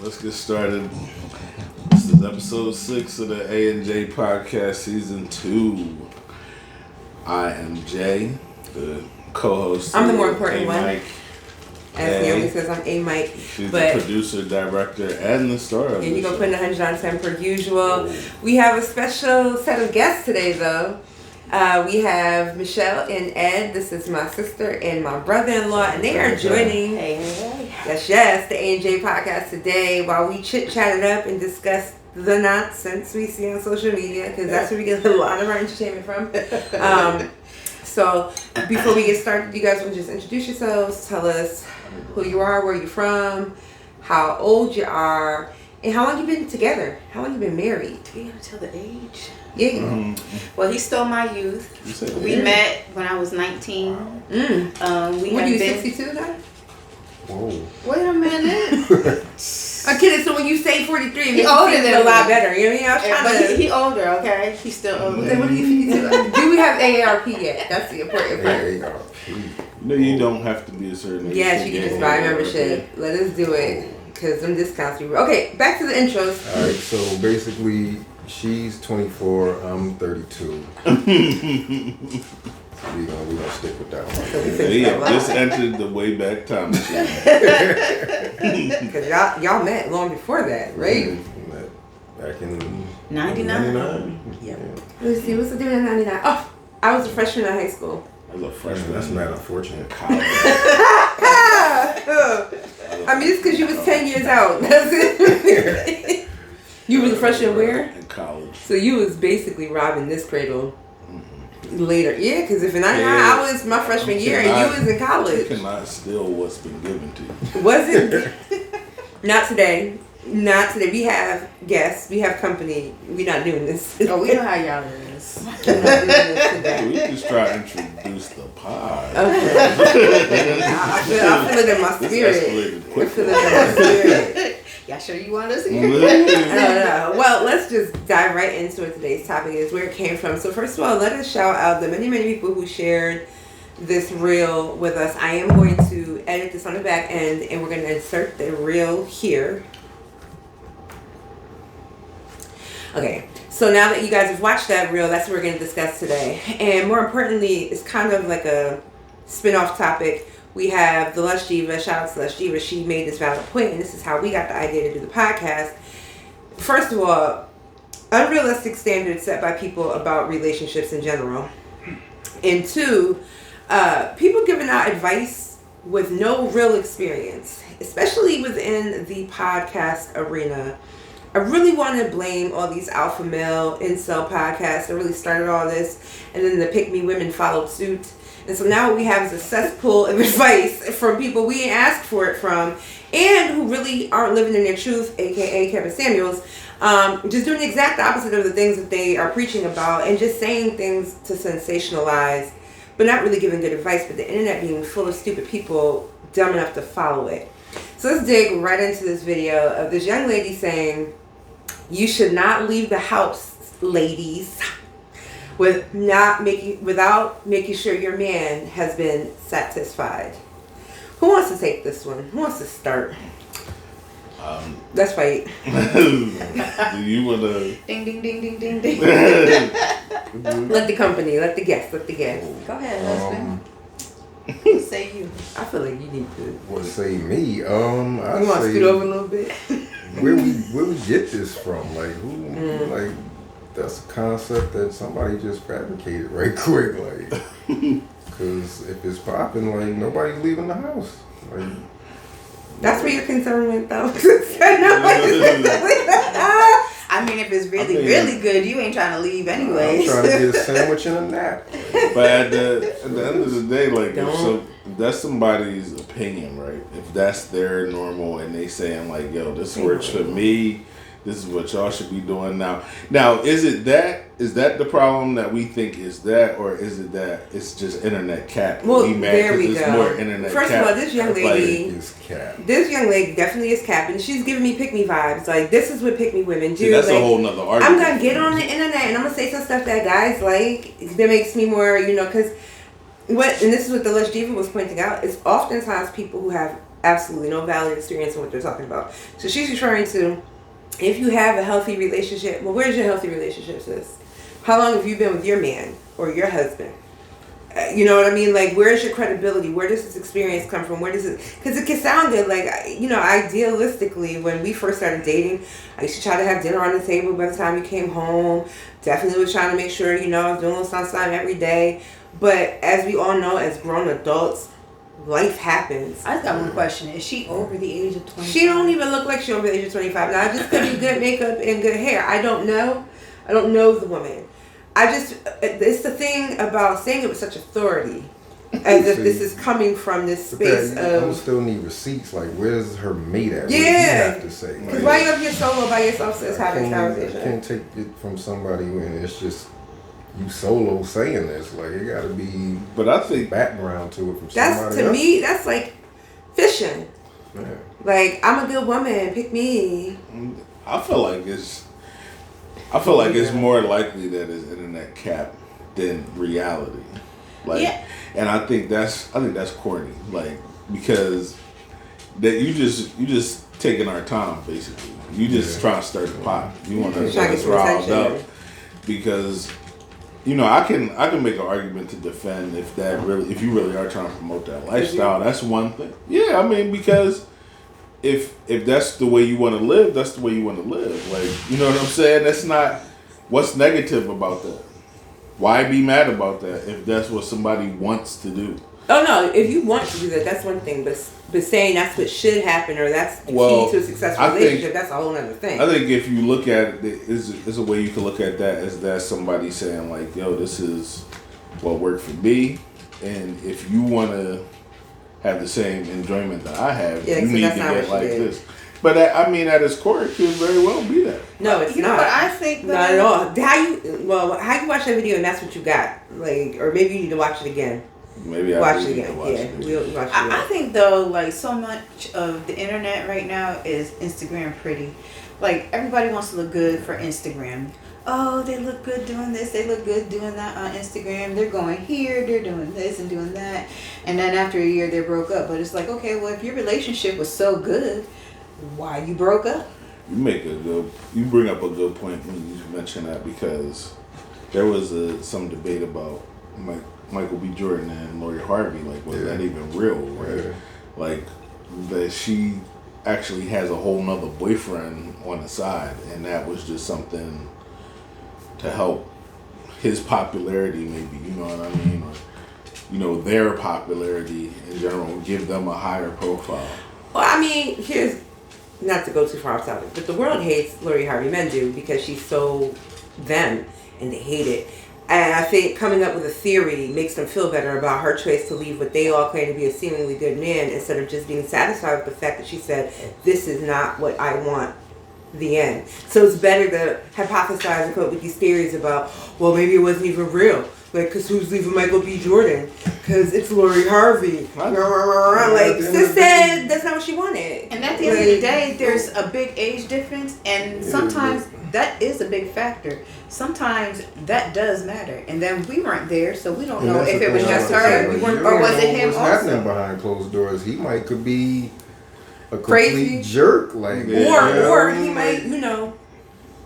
Let's get started. This is episode 6 of the A&J podcast, season 2. I am Jay, the co-host. I'm the more important one. Mike. As Naomi says, I'm A Mike. She's the producer, director, and the star of and you're going to show. put in 100 on 10 per usual. We have a special set of guests today, though. We have Michelle and Ed. This is my sister and my brother-in-law, and they are joining yes, the A&J podcast today while we chit-chat it up and discuss the nonsense we see on social media, because that's where we get a lot of our entertainment from. So before we get started, you guys want to just introduce yourselves, tell us who you are, where you're from, how old you are, and how long you've been together, how long you've been married. You gotta tell the age. Yeah. Mm-hmm. Well, he stole my youth. We met when I was 19. What are you, 62 now? Whoa. Wait a minute. I'm kidding. So when you say 43, it makes older it than a me. lot better. You know what I mean? I was trying But to... he older, okay? He's still older. Okay, what are you, 52? Do we have AARP yet? That's the important part. No, you don't have to be a certain age. Yes, you can just buy membership. Let us do it. Because them discounts are... Okay, back to the intros. Alright, so basically, she's 24, I'm 32. We're gonna stick with that one. Just entered the way back time machine. Because y'all met long before that, right? We met back in 99. Yeah. Let's see, what's the doing in 99? Oh, I was a freshman in high school. I was a freshman. That's not unfortunate. College. I mean, it's because you was 10 years out. That's it. You was a freshman where? In college. So you was basically robbing this cradle later. Yeah, because if in 99, I was my freshman year and you was in college. You cannot steal what's been given to you. Was it? Not today. Not today. We have guests. We have company. We're not doing this. Oh, we know how y'all is. We're not doing this today. We just try to introduce the pod. Okay. I feel it in my spirit. Escalated I quickly. feel it in my spirit. Y'all sure you want us here? I don't know. Well, let's just dive right into it. Today's topic is where it came from. So first of all, let us shout out the many people who shared this reel with us. I am going to edit this on the back end, and we're going to insert the reel here. Okay, so now that you guys have watched that reel, that's what we're going to discuss today. And more importantly, it's kind of like a spin-off topic. We have the Lush Diva. Shout out to Lush Diva. She made this valid point, and this is how we got the idea to do the podcast. First of all, unrealistic standards set by people about relationships in general. And 2, people giving out advice with no real experience, especially within the podcast arena. I really want to blame all these alpha male incel podcasts that really started all this, and then the pick me women followed suit. And so now what we have is a cesspool of advice from people we ain't asked for it from, and who really aren't living in their truth, aka Kevin Samuels, just doing the exact opposite of the things that they are preaching about, and just saying things to sensationalize, but not really giving good advice, but the internet being full of stupid people dumb enough to follow it. So let's dig right into this video of this young lady saying, you should not leave the house, ladies, without making sure your man has been satisfied. Who wants to take this one? Who wants to start? Let's fight. Do you want to? Ding, ding, ding, ding, ding, ding. Let the company, let the guests. Go ahead, husband. Say you. I feel like you need to. What say me? You want to scoot over a little bit? Where we get this from? Like who? Like that's a concept that somebody just fabricated right quick. Like, because if it's popping, like nobody's leaving the house. Like. That's what you're concerned with, though. I mean, if it's really good, you ain't trying to leave anyway. I'm trying to get a sandwich and a nap. But at the end of the day, like, if that's somebody's opinion, right? If that's their normal and they saying, like, yo, this works for me, this is what y'all should be doing now. Now, is that the problem that we think is that, or is it that it's just internet cap? Well, we mad there we go. More internet First cap. of all, this young lady definitely is capping. She's giving me pick me vibes. Like, this is what pick me women do. See, that's like, a whole nother argument. I'm gonna get on the internet and I'm gonna say some stuff that guys like that makes me more, because and this is what the Lush Diva was pointing out, is oftentimes people who have absolutely no valid experience in what they're talking about. So she's referring to, if you have a healthy relationship, well, where's your healthy relationship, sis? How long have you been with your man or your husband? You know what I mean? Like, where's your credibility? Where does this experience come from? Where does it... Because it can sound good. Like, you know, idealistically, when we first started dating, I used to try to have dinner on the table by the time you came home. Definitely was trying to make sure, you know, I was doing a little sunshine every day. But as we all know, as grown adults, life happens. I just got one question. Is she over the age of 25? She don't even look like she's over the age of 25. Now, just could be good makeup and good hair. I don't know. I don't know the woman. It's the thing about saying it with such authority, as if this is coming from this space of... I don't still need receipts. Like, where's her mate at? Yeah. What do you have to say? Because why you up here solo by yourself, sis, having this I conversation? can't take it from somebody when it's just you solo saying this. Like, it got to be... But I think... background to it from That's, somebody to else. me, that's like fishing. Yeah. Like, I'm a good woman, pick me. I feel like it's more likely that it's internet cap than reality. Like, Yeah. and I think that's corny. Like, because that you just taking our time basically. You just trying to stir the pot. You want to Trying to get us get some riled attention. up because. You know, I can make an argument to defend if you really are trying to promote that lifestyle. That's one thing. Yeah, I mean, because if that's the way you want to live, that's the way you want to live. Like, you know what I'm saying? That's not what's negative about that. Why be mad about that if that's what somebody wants to do? Oh no, if you want to do that, that's one thing. But saying that's what should happen or that's the key to a successful relationship, that's a whole other thing. I think if you look at it, is a way you can look at that as that somebody saying like, yo, this is what worked for me, and if you want to have the same enjoyment that I have, you need to get like this. But at its core, it could very well be that. No, it's you not. know what I think? Not at all. How you watch that video and that's what you got? Like, or maybe you need to watch it again. Maybe I watch it need to again. watch it again. We'll watch it again. I think though, like so much of the internet right now is Instagram pretty. Like everybody wants to look good for Instagram. Oh, they look good doing this. They look good doing that on Instagram. They're going here. They're doing this and doing that. And then after a year, they broke up. But it's like, okay, well, if your relationship was so good, why you broke up? You bring up a good point when you mention that because there was some debate about Michael B. Jordan and Lori Harvey. Like, was that even real? Right? Yeah. Like that she actually has a whole nother boyfriend on the side, and that was just something to help his popularity, maybe. You know what I mean? Or, you know, their popularity in general, give them a higher profile. Well, I mean, here's, not to go too far off topic, but the world hates Lori Harvey, men do, because she's so them, and they hate it. And I think coming up with a theory makes them feel better about her choice to leave what they all claim to be a seemingly good man, instead of just being satisfied with the fact that she said, this is not what I want, the end. So it's better to hypothesize and come up with these theories about, well, maybe it wasn't even real. Like, because who's leaving Michael B. Jordan? Because it's Lori Harvey. Like, sis said that's not what she wanted. And at the end of the day, there's a big age difference, and sometimes that is a big factor. Sometimes that does matter. And then we weren't there, so we don't know if it was just her or was it him what's also. happening behind closed doors. He could be a complete Crazy jerk. Like, or he might, you know.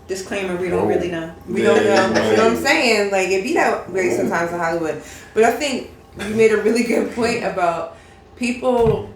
Disclaimer, we don't really know. We don't know. You know what I'm saying? Like, it be that way sometimes in Hollywood. But I think you made a really good point about people.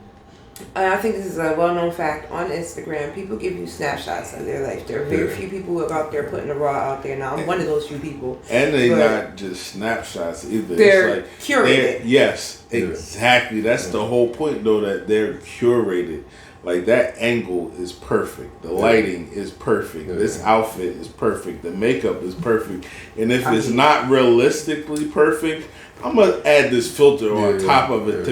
I think this is a well-known fact on Instagram. People give you snapshots of their life. There are very few people out there putting the raw out there. Now, I'm one of those few people. And they're not just snapshots either. They're it's like curated. Yes, exactly. That's the whole point, though, that they're curated. Like, that angle is perfect. The lighting is perfect. This outfit is perfect. The makeup is perfect. And if it's not realistically perfect, I'm going to add this filter on top of it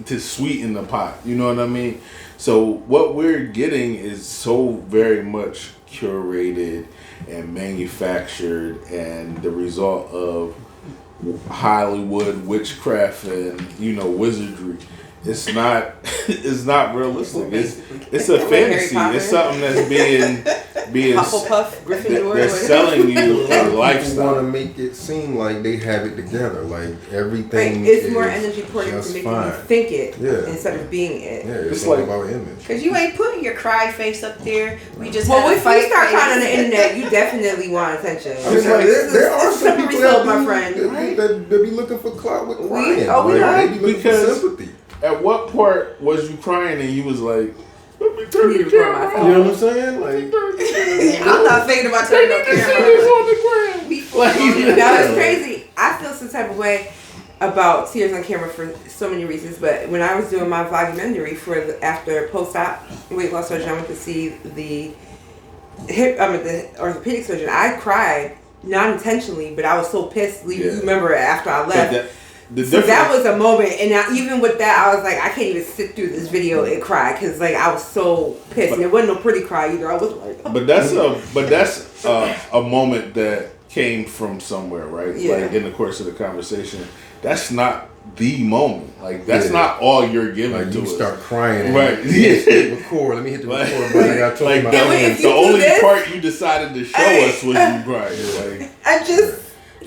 to sweeten the pot. You know what I mean? So what we're getting is so very much curated and manufactured, and the result of Hollywood witchcraft and, you know, wizardry. It's not realistic. It's a fantasy. It's something that's being Hufflepuff, Gryffindor. they're selling you a People want to lifestyle. make it seem like they have it together, like Right, everything. it's is more energy poured into just making fine. you think it Yeah. instead of being it. Yeah, it's It's all like- about image. Because you ain't putting your cry face up there. We just Well, had a if you fight start face. crying on the internet, you definitely want attention. I mean, like, there are some slippery people slope, that, my do, friend. that be looking for clout with crying. we like, are. they be looking Because- for sympathy. At what part was you crying and you was like, let me I turn need the to record camera my on? You know what I'm saying? Like, I'm not thinking about turning no See this camera. on the ground. Now it's crazy. I feel some type of way about tears on camera for so many reasons. But when I was doing my vlogumentary for after post-op weight loss surgery, I went to see the the orthopedic surgeon. I cried, not intentionally, but I was so pissed. You Yeah. remember after I left. The So that difference- was a moment, and even with that, I was like, I can't even sit through this video and cry because like I was so pissed, and it wasn't no pretty cry either. I was like, But that's a moment that came from somewhere, right? Yeah. Like in the course of the conversation. That's not the moment. Like that's Yeah. not all you're giving like to you us. start crying. And Right. You hit record. Let me hit the Like- record button. Like I told Like you. Yeah, wait, if the you do only this- part you decided to show Hey. us was you crying. Like, I just,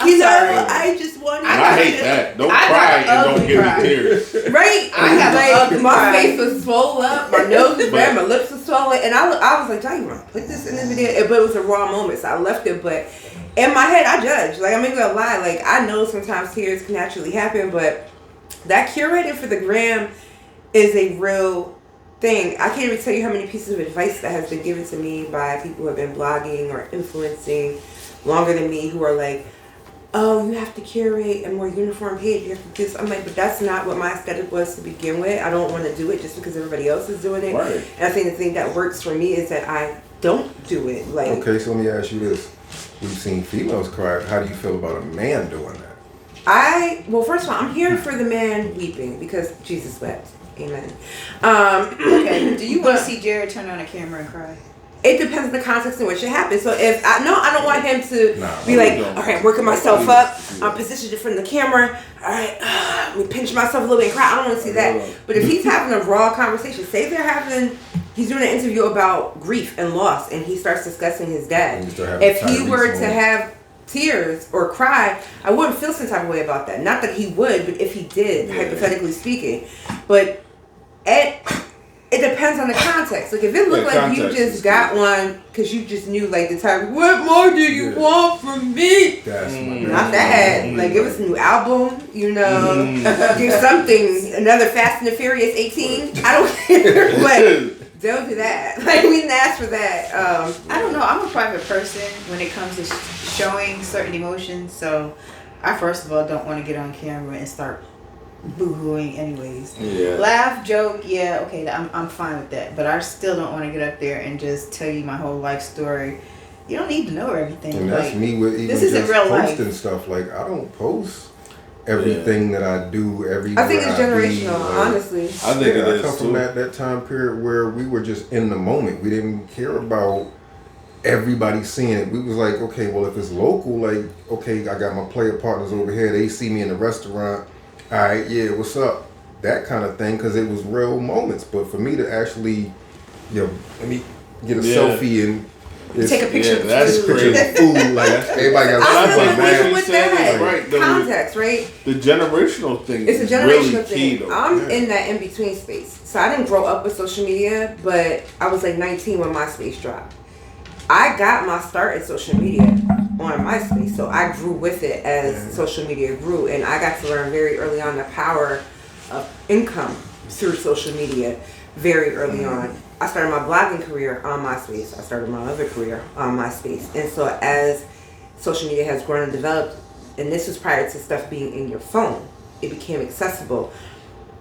I'm you know, sorry. I just wanted. and I hate that. Don't I cry got and don't ugly give cry. me tears. Right? I have like, ugly my cry. face was swollen up, my nose was red, my lips was swollen, and I was like, "Don't you want to put this in this video?" But it was a raw moment, so I left it. But in my head, I judged. Like, I'm not gonna lie. Like, I know sometimes tears can naturally happen, but that curating for the gram is a real thing. I can't even tell you how many pieces of advice that has been given to me by people who have been blogging or influencing longer than me, who are like, oh, you have to curate a more uniform page. You have to do this. I'm like, but that's not what my aesthetic was to begin with. I don't want to do it just because everybody else is doing it. Right. And I think the thing that works for me is that I don't do it. Like, Okay, so let me ask you this: we've seen females cry. How do you feel about a man doing that? well, first of all, I'm here for the man weeping because Jesus wept. Amen. Okay, do you want to see Jared turn on a camera and cry? It depends on the context in which it happens. So if I don't want him to Nah, be like, don't. all right, I'm working myself up. I'm positioned in front of the camera. All right, let me pinch myself a little bit and cry. I don't want to see that. But if he's having a raw conversation, say he's doing an interview about grief and loss, and he starts discussing his dad. And you start having If he Tyrese were to moment. have tears or cry, I wouldn't feel some type of way about that. Not that he would, but if he did, hypothetically speaking. But it depends on the context. Like, if it looked Yeah, like you context is just got one because you just knew, like, the time, what more do you Yeah. want from me? That's Not that. Like, it was a new album, you know, do something, another Fast and the Furious 18. I don't care, but don't do that. Like, we didn't ask for that. I don't know. I'm a private person when it comes to showing certain emotions. So I first of all don't want to get on camera and start boo-hooing anyways. Yeah. Laugh, joke, yeah, okay, I'm fine with that. But I still don't want to get up there and just tell you my whole life story. You don't need to know everything. And that's Like, me with even this isn't just real life. posting stuff. Like I don't post everything that I do. I think it's generational, honestly. I think it I is come from too. that time period where we were just in the moment. We didn't care about everybody seeing it. We was like, okay, well, if it's local, like, okay, I got my player partners over here. They see me in the restaurant. All right, yeah, what's up? That kind of thing, because it was real moments. But for me to actually, let me get a selfie and Take a picture Yeah, of that's food. crazy. of food. Like everybody got I That's feel what like Maggie even with said is that right, though. context, right? The generational thing It's a is generational really thing. key, though. I'm Yeah. in that in between space. So I didn't grow up with social media, but I was like 19 when MySpace dropped. I got my start in social media on MySpace, so I grew with it as social media grew, and I got to learn very early on the power of income through social media very early on. I started my blogging career on MySpace. I started my other career on MySpace. And so as social media has grown and developed, and this was prior to stuff being in your phone, it became accessible.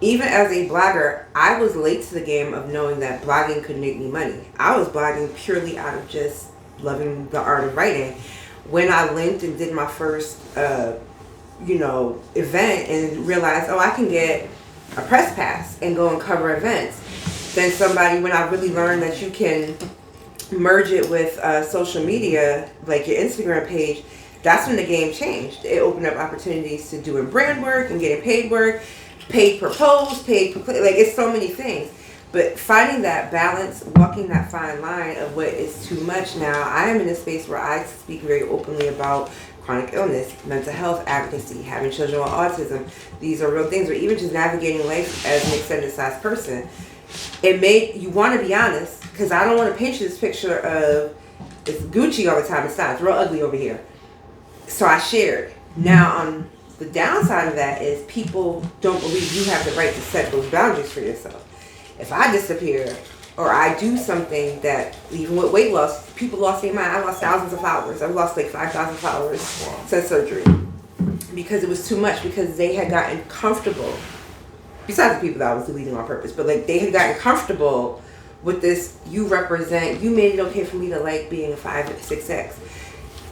Even as a blogger, I was late to the game of knowing that blogging could make me money. I was blogging purely out of just loving the art of writing. When I linked and did my first, event and realized, I can get a press pass and go and cover events. Then when I really learned that you can merge it with social media, like your Instagram page, that's when the game changed. It opened up opportunities to doing brand work and getting paid work, paid per post, paid per click. Like, it's so many things. But finding that balance, walking that fine line of what is too much now, I am in a space where I speak very openly about chronic illness, mental health advocacy, having children with autism. These are real things, or even just navigating life as an extended size person. It made you want to be honest, because I don't want to paint you this picture of it's Gucci all the time. It's not. It's real ugly over here. So I shared. Now on the downside of that is people don't believe you have the right to set those boundaries for yourself. If I disappear or I do something that, even with weight loss, people lost their mind. I lost thousands of followers. I've lost like 5,000 followers since surgery because it was too much, because they had gotten comfortable, besides the people that I was deleting on purpose, but like they had gotten comfortable with this, you represent, you made it okay for me to like being a 5'6"X.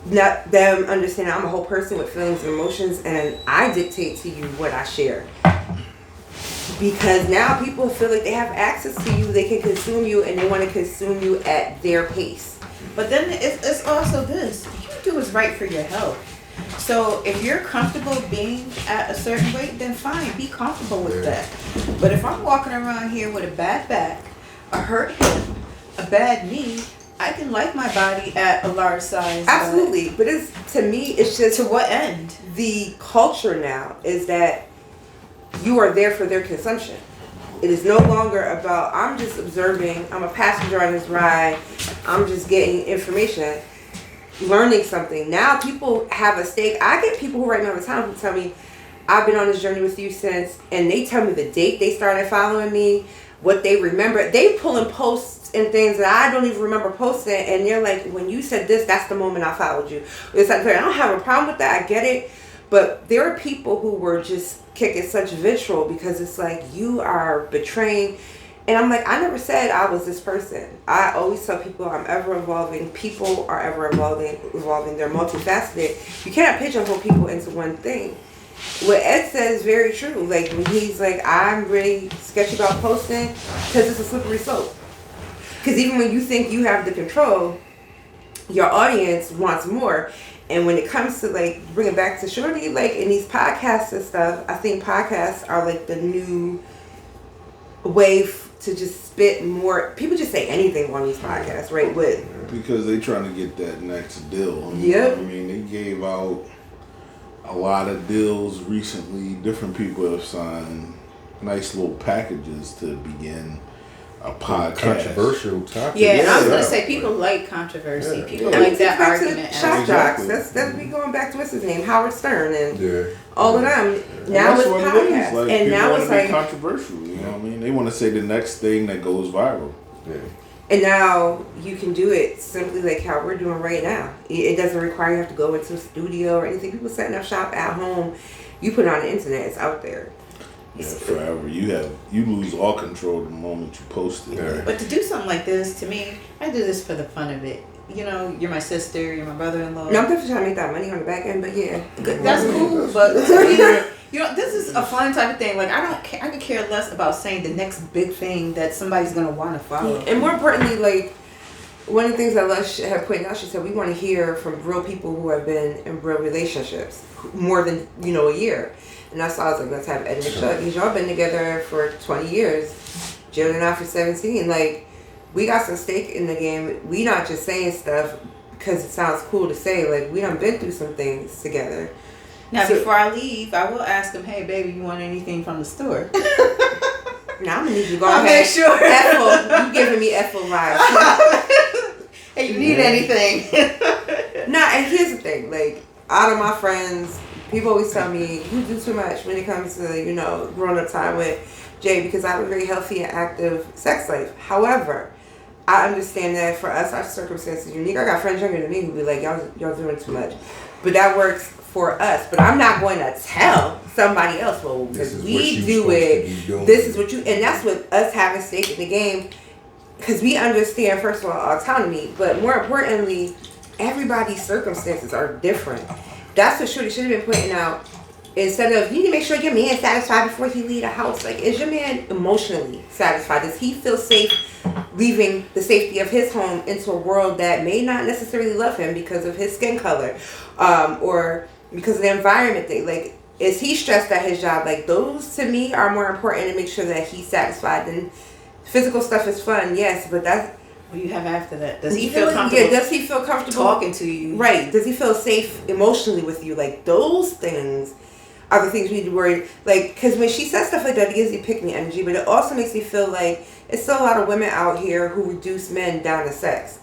Not them understanding I'm a whole person with feelings and emotions, and I dictate to you what I share. Because now people feel like they have access to you, they can consume you, and they want to consume you at their pace. But then it's also this. You do what's right for your health. So if you're comfortable being at a certain weight, then fine, be comfortable with that. But if I'm walking around here with a bad back, a hurt hip, a bad knee, I can like my body at a large size. Absolutely. But it's, to me, it's just... To what end? The culture now is that you are there for their consumption. It is no longer about, I'm just observing, I'm a passenger on this ride, I'm just getting information, learning something. Now people have a stake. I get people who write me all the time who tell me, I've been on this journey with you since, and they tell me the date they started following me, what they remember. They pulling posts and things that I don't even remember posting, and they're like, when you said this, that's the moment I followed you. It's like, I don't have a problem with that, I get it, but there are people who were just kicking such vitriol because it's like, you are betraying. And I'm like, I never said I was this person. I always tell people I'm ever evolving. People are ever evolving. They're multifaceted. You cannot pigeonhole people into one thing. What Ed says is very true. Like when he's like, I'm really sketchy about posting because it's a slippery slope. Because even when you think you have the control, your audience wants more. And when it comes to like bringing back to Shorty, like in these podcasts and stuff, I think podcasts are like the new wave to just spit more. People just say anything on these podcasts, right? Because they trying to get that next deal. Yep. I mean, they gave out a lot of deals recently. Different people have signed nice little packages to begin a podcast. Controversial topic. Yeah, and I was gonna say people like controversy. People like that argument. Shock jocks. That's we going back to what's his name, Howard Stern, and all of them. Yeah. Now it's podcasts, like, and now it's like controversial. You know what I mean? They want to say the next thing that goes viral. Yeah. And now you can do it simply like how we're doing right now. It doesn't require you have to go into a studio or anything. People setting up shop at home. You put it on the internet. It's out there. Yeah, forever. You lose all control the moment you post it. Yeah. But to do something like this, to me, I do this for the fun of it. You know, you're my sister, you're my brother-in-law. No, I'm definitely trying to make that money on the back end, but yeah. That's cool, but to me, you know, this is a fun type of thing. Like, I could care less about saying the next big thing that somebody's going to want to follow. And more importantly, like, one of the things that Lush had pointed out, she said, we want to hear from real people who have been in real relationships more than, a year. And that's why I was like, let's have Ed and Chuck, because y'all been together for 20 years. Jill and I for 17. Like, we got some stake in the game. We not just saying stuff because it sounds cool to say. Like, we done been through some things together. Now, before I leave, I will ask him, hey, baby, you want anything from the store? Now, I'm going to need you to go I'll ahead. make sure. Ethel, you giving me Ethel vibes. Hey, you need anything? Nah, and here's the thing. Like, out of my friends, people always tell me, you do too much when it comes to, growing up time with Jay, because I have a very healthy and active sex life. However, I understand that for us, our circumstances are unique. I got friends younger than me who be like, y'all doing too much. But that works for us. But I'm not going to tell somebody else, well, because we do it, this is what you, and that's what us having stake in the game, because we understand, first of all, autonomy, but more importantly, everybody's circumstances are different. That's what Shorty should have been pointing out. Instead of, you need to make sure your man is satisfied before he leave the house. Like, is your man emotionally satisfied? Does he feel safe leaving the safety of his home into a world that may not necessarily love him because of his skin color, or because of the environment thing? Like, is he stressed at his job? Like, those to me are more important to make sure that he's satisfied than Physical stuff is fun, yes, but that's... What do you have after that? Does he feel comfortable? Yeah, does he feel comfortable talking to you? Right. Does he feel safe emotionally with you? Like, those things are the things we need to worry. Like, because when she says stuff like that, it gives you pick me energy, but it also makes me feel like it's still a lot of women out here who reduce men down to sex.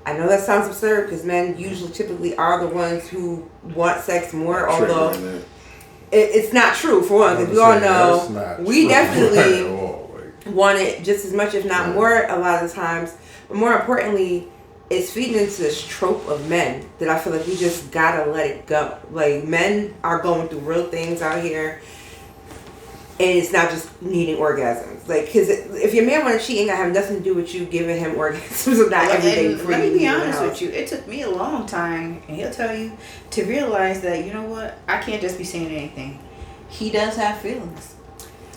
I know that sounds absurd because men usually typically are the ones who want sex more, although it's not true for one, because we all know we definitely want it just as much, if not more, a lot of the times. But more importantly, it's feeding into this trope of men that I feel like we just gotta let it go. Like, men are going through real things out here, and it's not just needing orgasms. Like, because if your man want to cheat, it ain't gonna have nothing to do with you giving him orgasms or not every day. Let me be honest with you. It took me a long time, and he'll tell you, to realize that, you know what, I can't just be saying anything. He does have feelings.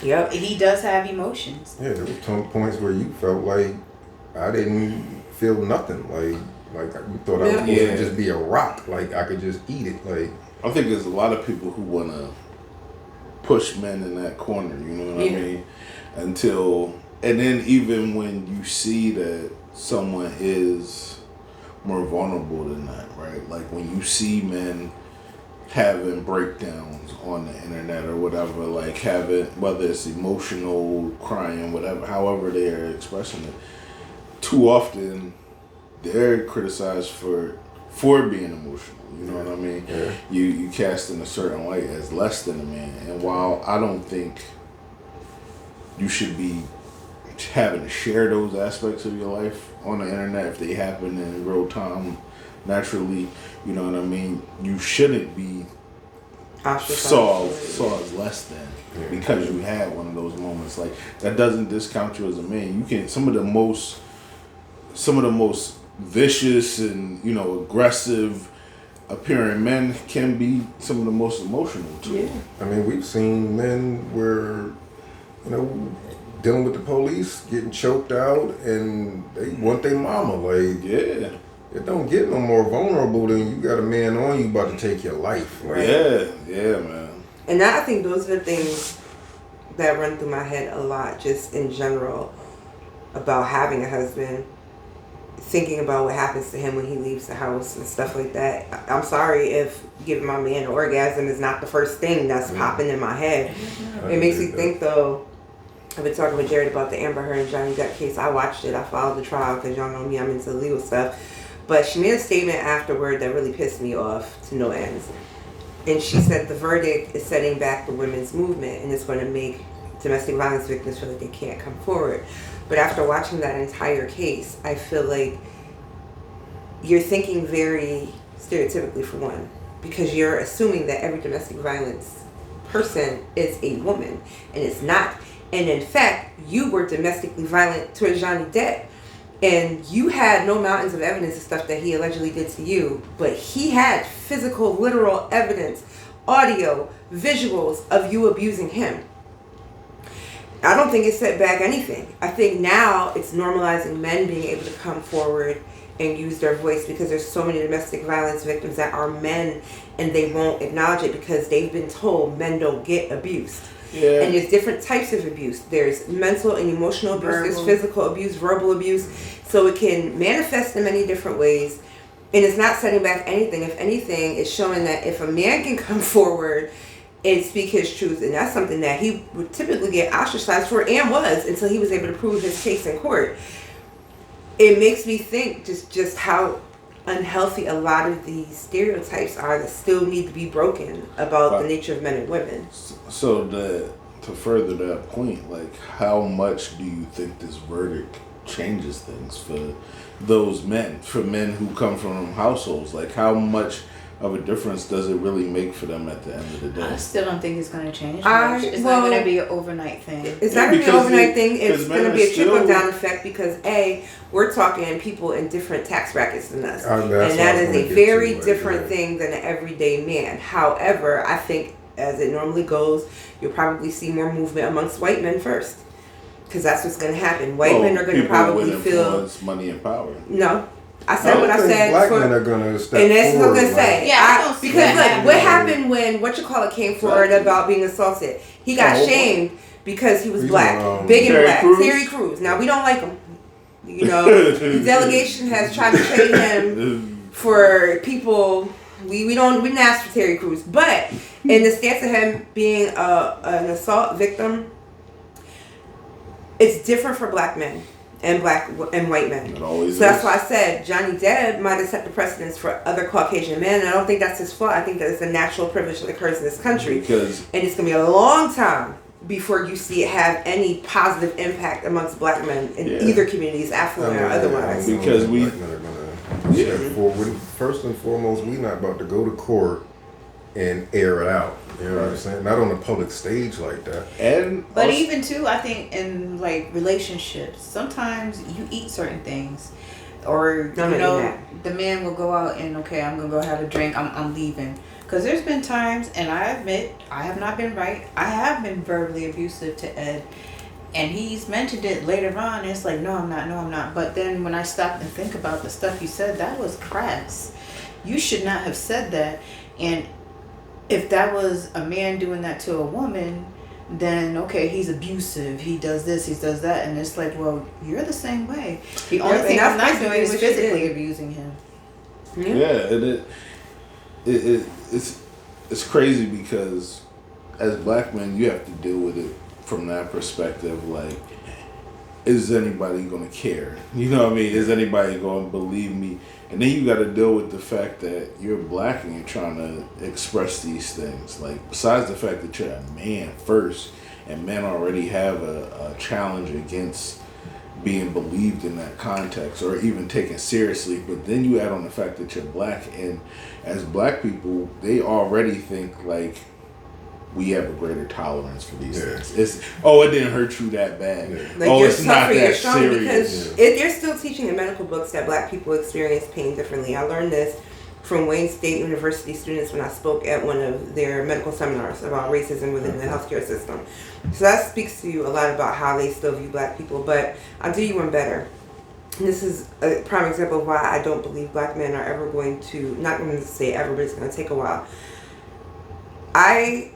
Yep. He does have emotions. Yeah, there were points where you felt like I didn't feel nothing. Like you thought I was supposed to just be a rock. Like I could just eat it. Like I think there's a lot of people who want to push men in that corner. You know what I mean? And then even when you see that someone is more vulnerable than that, right? Like when you see men having breakdowns on the internet or whatever, like having, whether it's emotional, crying, whatever, however they're expressing it, too often they're criticized for being emotional. You know what I mean? Yeah. You cast in a certain light as less than a man. And while I don't think you should be having to share those aspects of your life on the internet if they happen in real time, naturally, you know what I mean? You shouldn't be saw as less than because you had one of those moments. Like, that doesn't discount you as a man. You can some of the most vicious and, you know, aggressive appearing men can be some of the most emotional too. Yeah. I mean, we've seen men where, you know, dealing with the police, getting choked out, and they want their mama. Like, it don't get no more vulnerable than you got a man on you about to take your life. Like, yeah, man. And I think those are the things that run through my head a lot, just in general, about having a husband. Thinking about what happens to him when he leaves the house and stuff like that. I'm sorry if giving my man an orgasm is not the first thing that's popping in my head. It makes me think, though. I've been talking with Jared about the Amber Heard and Johnny Depp case. I watched it. I followed the trial because y'all know me. I'm into legal stuff. But she made a statement afterward that really pissed me off to no ends. And she said the verdict is setting back the women's movement and it's going to make domestic violence victims feel like they can't come forward. But after watching that entire case, I feel like you're thinking very stereotypically, for one, because you're assuming that every domestic violence person is a woman, and it's not. And in fact, you were domestically violent towards Johnny Depp, and you had no mountains of evidence of stuff that he allegedly did to you, but he had physical, literal evidence, audio, visuals of you abusing him. I don't think it set back anything. I think now it's normalizing men being able to come forward and use their voice, because there's so many domestic violence victims that are men and they won't acknowledge it because they've been told men don't get abused. Yeah. And there's different types of abuse. There's mental and emotional abuse, there's physical abuse, verbal abuse. So it can manifest in many different ways. And it's not setting back anything. If anything, it's showing that if a man can come forward and speak his truth, and that's something that he would typically get ostracized for, and was, until he was able to prove his case in court. It makes me think just how unhealthy a lot of these stereotypes are that still need to be broken about the nature of men and women. So to further that point, like, how much do you think this verdict changes things for those men, for men who come from households? Like, how much of a difference does it really make for them at the end of the day? I still don't think it's going to change much. It's not going to be an overnight thing. It's not going to be an overnight thing. It's going to be a trickle-down effect because, A, we're talking people in different tax brackets than us. And that is a very different thing than an everyday man. However, I think, as it normally goes, you'll probably see more movement amongst white men first. Because that's what's going to happen. White men are going to probably feel money and power. No. I said what I said. Black men are going to step and that's what I'm going to like, say. Yeah, because look, what happened when came forward about being assaulted? He got shamed because he was He's black, on, big and Terry black. Crews? Terry Crews. Now we don't like him. You know, the delegation has tried to trade him for people. We didn't ask for Terry Crews, but in the stance of him being an assault victim, it's different for black men and white men. It always so that's is. why I said Johnny Depp might have set the precedence for other Caucasian men. And I don't think that's his fault. I think that it's a natural privilege that occurs in this country, and it's gonna be a long time before you see it have any positive impact amongst black men in either communities, affluent or otherwise. Because we, first and foremost, we not about to go to court and air it out. You know what I'm saying? Not on a public stage like that. But even too, I think in like relationships, sometimes you eat certain things, or the man will go out and okay, I'm gonna go have a drink. I'm leaving. Because there's been times, and I admit, I have not been right. I have been verbally abusive to Ed. And he's mentioned it later on. And it's like, no, I'm not. But then when I stop and think about the stuff you said, that was crass. You should not have said that. And if that was a man doing that to a woman, then okay, he's abusive. He does this, he does that. And it's like, well, you're the same way. The only thing I'm not doing is physically abusing him. It's crazy because as black men, you have to deal with it from that perspective. Like, is anybody going to care? You know what I mean? Is anybody going to believe me? And then you got to deal with the fact that you're black and you're trying to express these things. Like, besides the fact that you're a man first, and men already have a challenge against being believed in that context or even taken seriously, but then you add on the fact that you're black, and as black people, they already think like we have a greater tolerance for these things. It didn't hurt you that bad. Like, it's not that serious. Because they're still teaching in medical books that black people experience pain differently. I learned this from Wayne State University students when I spoke at one of their medical seminars about racism within the healthcare system. So that speaks to you a lot about how they still view black people. But I'll do you one better. And this is a prime example of why I don't believe black men are ever going to, not going to say ever, but it's going to take a while.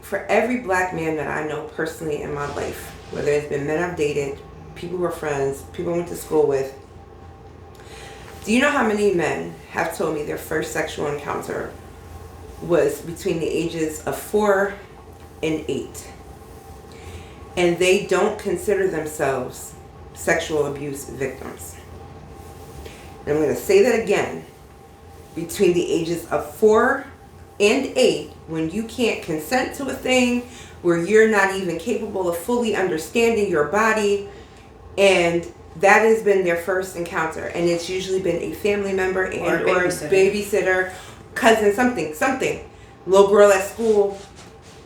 For every black man that I know personally in my life, whether it's been men I've dated, people who are friends, people I went to school with, do you know how many men have told me their first sexual encounter was between the ages of 4 and 8? And they don't consider themselves sexual abuse victims. And I'm going to say that again. Between the ages of 4 and 8, when you can't consent to a thing, where you're not even capable of fully understanding your body, and that has been their first encounter, and it's usually been a family member or babysitter, cousin, something, little girl at school,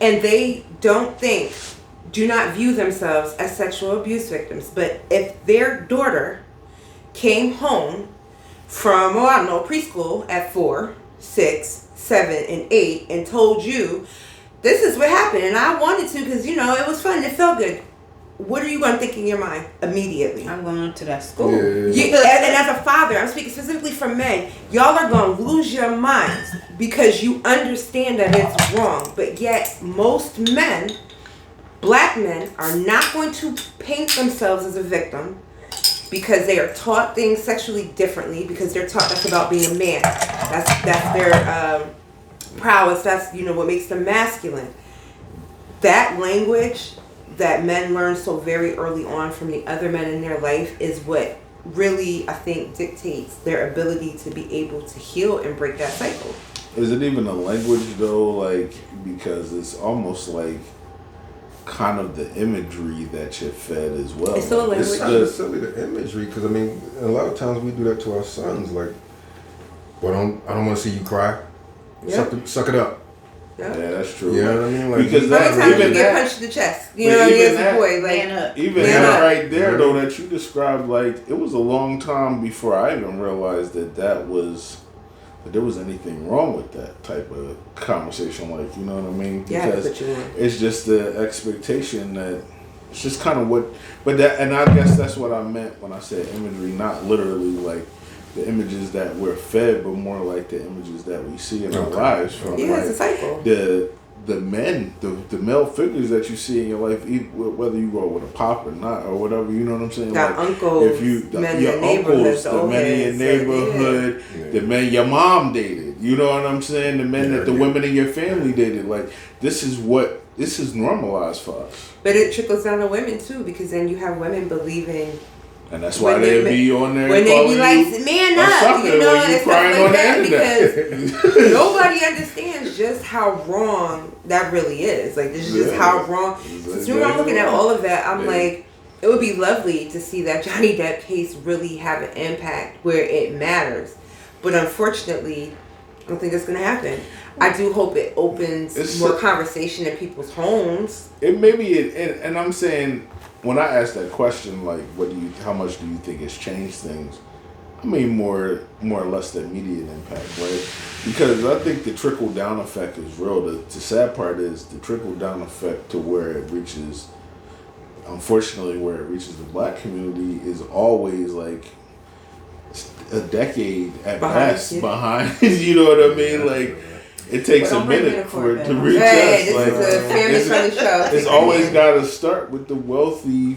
and they do not view themselves as sexual abuse victims. But if their daughter came home from, preschool at 4, 6, 7, and 8 and told you, this is what happened, and I wanted to because, it was fun, it felt good. What are you going to think in your mind immediately? I'm going to that school. And as a father, I'm speaking specifically for men, y'all are going to lose your minds because you understand that it's wrong. But yet, most men, black men, are not going to paint themselves as a victim because they are taught things sexually differently, because they're taught that's about being a man. That's their prowess. That's, what makes them masculine. That language that men learn so very early on from the other men in their life is what really, I think, dictates their ability to be able to heal and break that cycle. Is it even a language though? Like, because it's almost like kind of the imagery that you're fed as well. It's still a language. It's not necessarily the imagery, because a lot of times we do that to our sons. Like, well, I don't want to see you cry. Yeah. Suck it up. Yeah, that's true. You know what I mean? Like, because how many times you get punched in the chest? As a boy, like, even that right there, though, that you described, like, it was a long time before I even realized that there was anything wrong with that type of conversation. Like, you know what I mean? Because it's just the expectation that it's just kind of and I guess that's what I meant when I said imagery, not literally like the images that we're fed, but more like the images that we see in our lives from it's a cycle. the men, the male figures that you see in your life, whether you grow with a pop or not or whatever, you know what I'm saying? Got like, uncles, if you, men your in the uncles, the neighborhood, men in your neighborhood, the men your mom dated, you know what I'm saying? The men that the women in your family dated, like this is normalized for us. But it trickles down to women too, because then you have women believing. And that's why they be on there when they be like, man up, you know, and stuff like that, because nobody understands just how wrong that really is. Like, this is just how wrong. Since we were looking at all of that, I'm like, it would be lovely to see that Johnny Depp case really have an impact where it matters. But unfortunately, I don't think that's going to happen. I do hope it opens more conversation in people's homes. It maybe, and I'm saying, when I ask that question, like, how much do you think it's changed things? I mean, more or less the immediate impact, right? Because I think the trickle down effect is real. The sad part is the trickle down effect to where it reaches, unfortunately, where it reaches the black community is always like a decade at best behind. You know what I mean? Like, it takes a minute for it to reach us. This is a family-friendly show. It's always got to start with the wealthy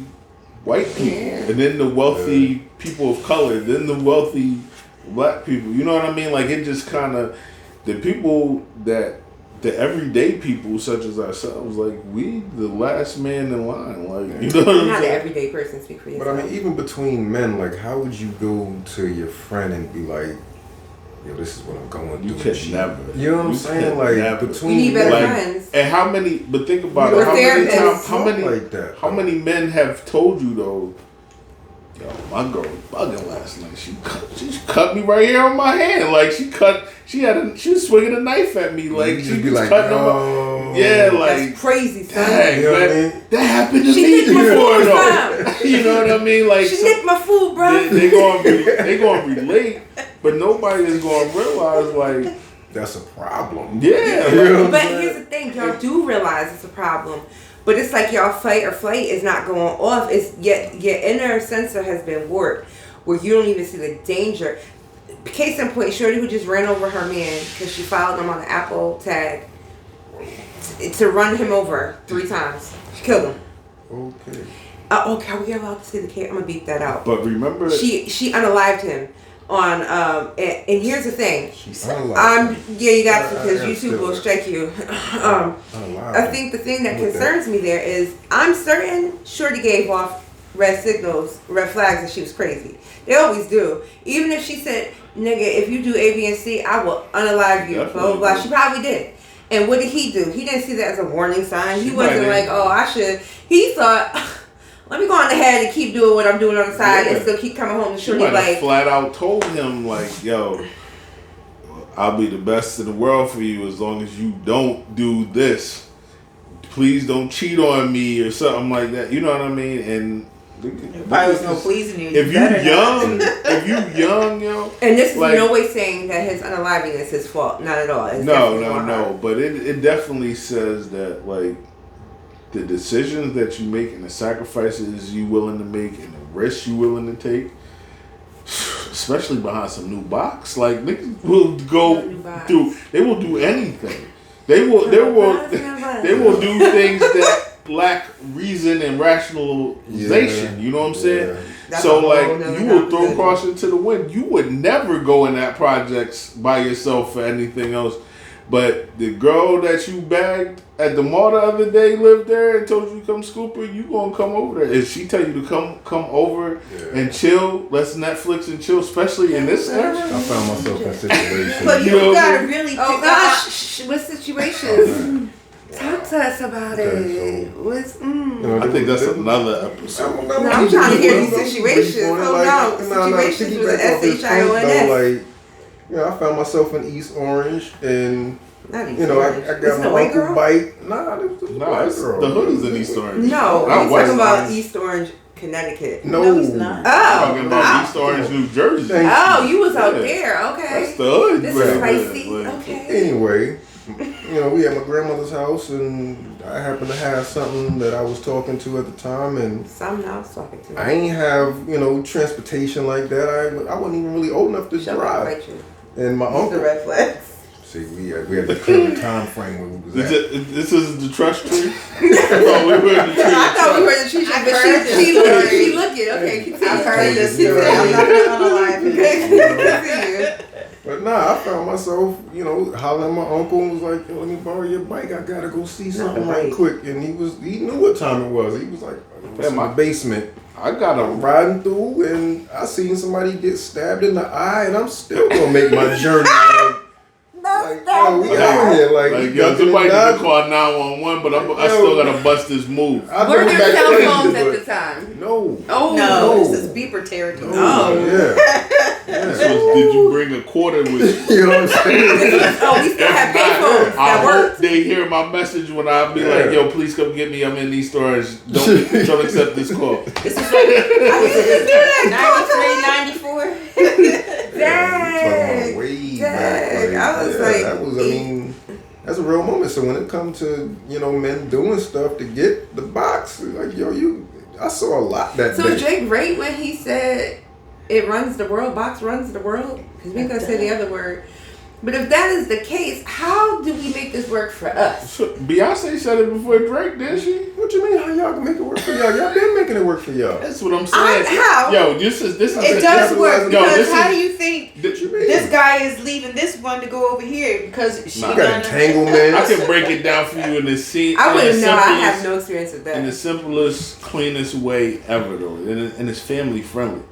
white people, and then the wealthy people of color, then the wealthy black people. You know what I mean? Like, it just kind of, the people that, the everyday people such as ourselves, like, we the last man in line. Like, you know what I'm saying? Not the everyday person, speak for yourself. But I mean, even between men, like, how would you go to your friend and be like, yo, this is what I'm going through. You could never. You know what I'm saying? Like, never. between you need better men, friends. And how many? But think about it. How many men have told you though? Yo, my girl was bugging last night. She cut me right here on my hand. Like she was swinging a knife at me. Like she was like, cutting on my. Yeah, like that's crazy. Son. Dang, you know man, what I mean? that happened to She me nicked my before food, though. You know what I mean? Like she nicked my food, bro. They gonna relate, but nobody is gonna realize like that's a problem. Yeah, but here's the thing, y'all do realize it's a problem. But it's like y'all fight or flight is not going off. It's yet your inner sensor has been warped, where you don't even see the danger. Case in point, Shorty who just ran over her man because she followed him on the Apple tag to run him over 3 times. She killed him. Okay. Okay, are we allowed to see the case? I'm gonna beep that out. But remember, she unalived him on and here's the thing. You got to, because YouTube will strike you. I think the thing that concerns me there is I'm certain Shorty gave off red flags that she was crazy. They always do. Even if she said, nigga, if you do A, B, and C, I will unalive you, blah, blah, blah. She probably did. And what did he do? He didn't see that as a warning sign. He wasn't like, oh, I should. He thought, let me go on ahead and keep doing what I'm doing on the side and still keep coming home to Shorty. Like, flat out told him, like, yo, I'll be the best in the world for you as long as you don't do this. Please don't cheat on me or something like that. You know what I mean? And I was no pleasing you. If you young, yo. And this is like, no way saying that his unaliving is his fault. Not at all. It's no. But it definitely says that, like, the decisions that you make and the sacrifices you willing to make and the risks you willing to take, especially behind some new box, like, niggas will go through. They will do anything. They will do things that lack reason and rationalization. You know what I'm saying? So like, you will throw caution to the wind. You would never go in that projects by yourself for anything else. But the girl that you bagged at the mall the other day lived there and told you to come scoop her, you gonna come over there. If she tell you to come over and chill, let's Netflix and chill, especially in this era. I found myself in situations. But you gotta really what situations? Talk to us about it. I think that's another episode. No, I'm trying to hear these situations. Situations with an SHIONS. You know, I found myself in East Orange, and I got my uncle bite. Nah, it's the hood is in East Orange. No, I'm talking about East Orange, Connecticut. No, he's not. Oh, I'm talking about East Orange, New Jersey. Oh, you was out there. Okay, that's the hood. This is spicy. Okay. Anyway, you know, we had my grandmother's house, and I happened to have something that I was talking to at the time, and something I was talking to. I ain't have, transportation like that. I wasn't even really old enough to drive. And my uncle, the red flags. See, we had the current time frame when we was at. This is the trust tree? No, we were in the tree. I thought we were in the tree, but she looking. Okay, continue. I've heard this story. I'm not gonna lie to you. But nah, I found myself, hollering at my uncle and was like, yo, let me borrow your bike. I gotta go see something right quick. And he knew what time it was. He was like, in my basement. I'm riding through and I seen somebody get stabbed in the eye and I'm still gonna make my journey. We out here. Yo, somebody need to call 911, but I still gotta bust this move. Were there cell phones at the time? No. Oh, no. This is beeper territory. Did you bring a quarter with you? You know what I'm saying? Oh, we still have payphones. I hope they hear my message when I be like, yo, please come get me. I'm in these stores. Don't accept this call. This is like 93, 94. Dang. Way Dang. back. I was that's a real moment. So when it comes to, men doing stuff to get the box, like, I saw a lot that day. So Drake right when he said it runs the world, box runs the world? Because we ain't gonna say the other word. But if that is the case, how do we make this work for us? So Beyonce said it before Drake, didn't she? What you mean? How y'all can make it work for y'all? Y'all been making it work for y'all. That's what I'm saying. How? Yo, this is. It does work because how do you think you this guy is leaving this one to go over here because she got entanglement? I can break it down for you in the scene. I wouldn't know. I have no experience with that. In the simplest, cleanest way ever, though, and it's family friendly.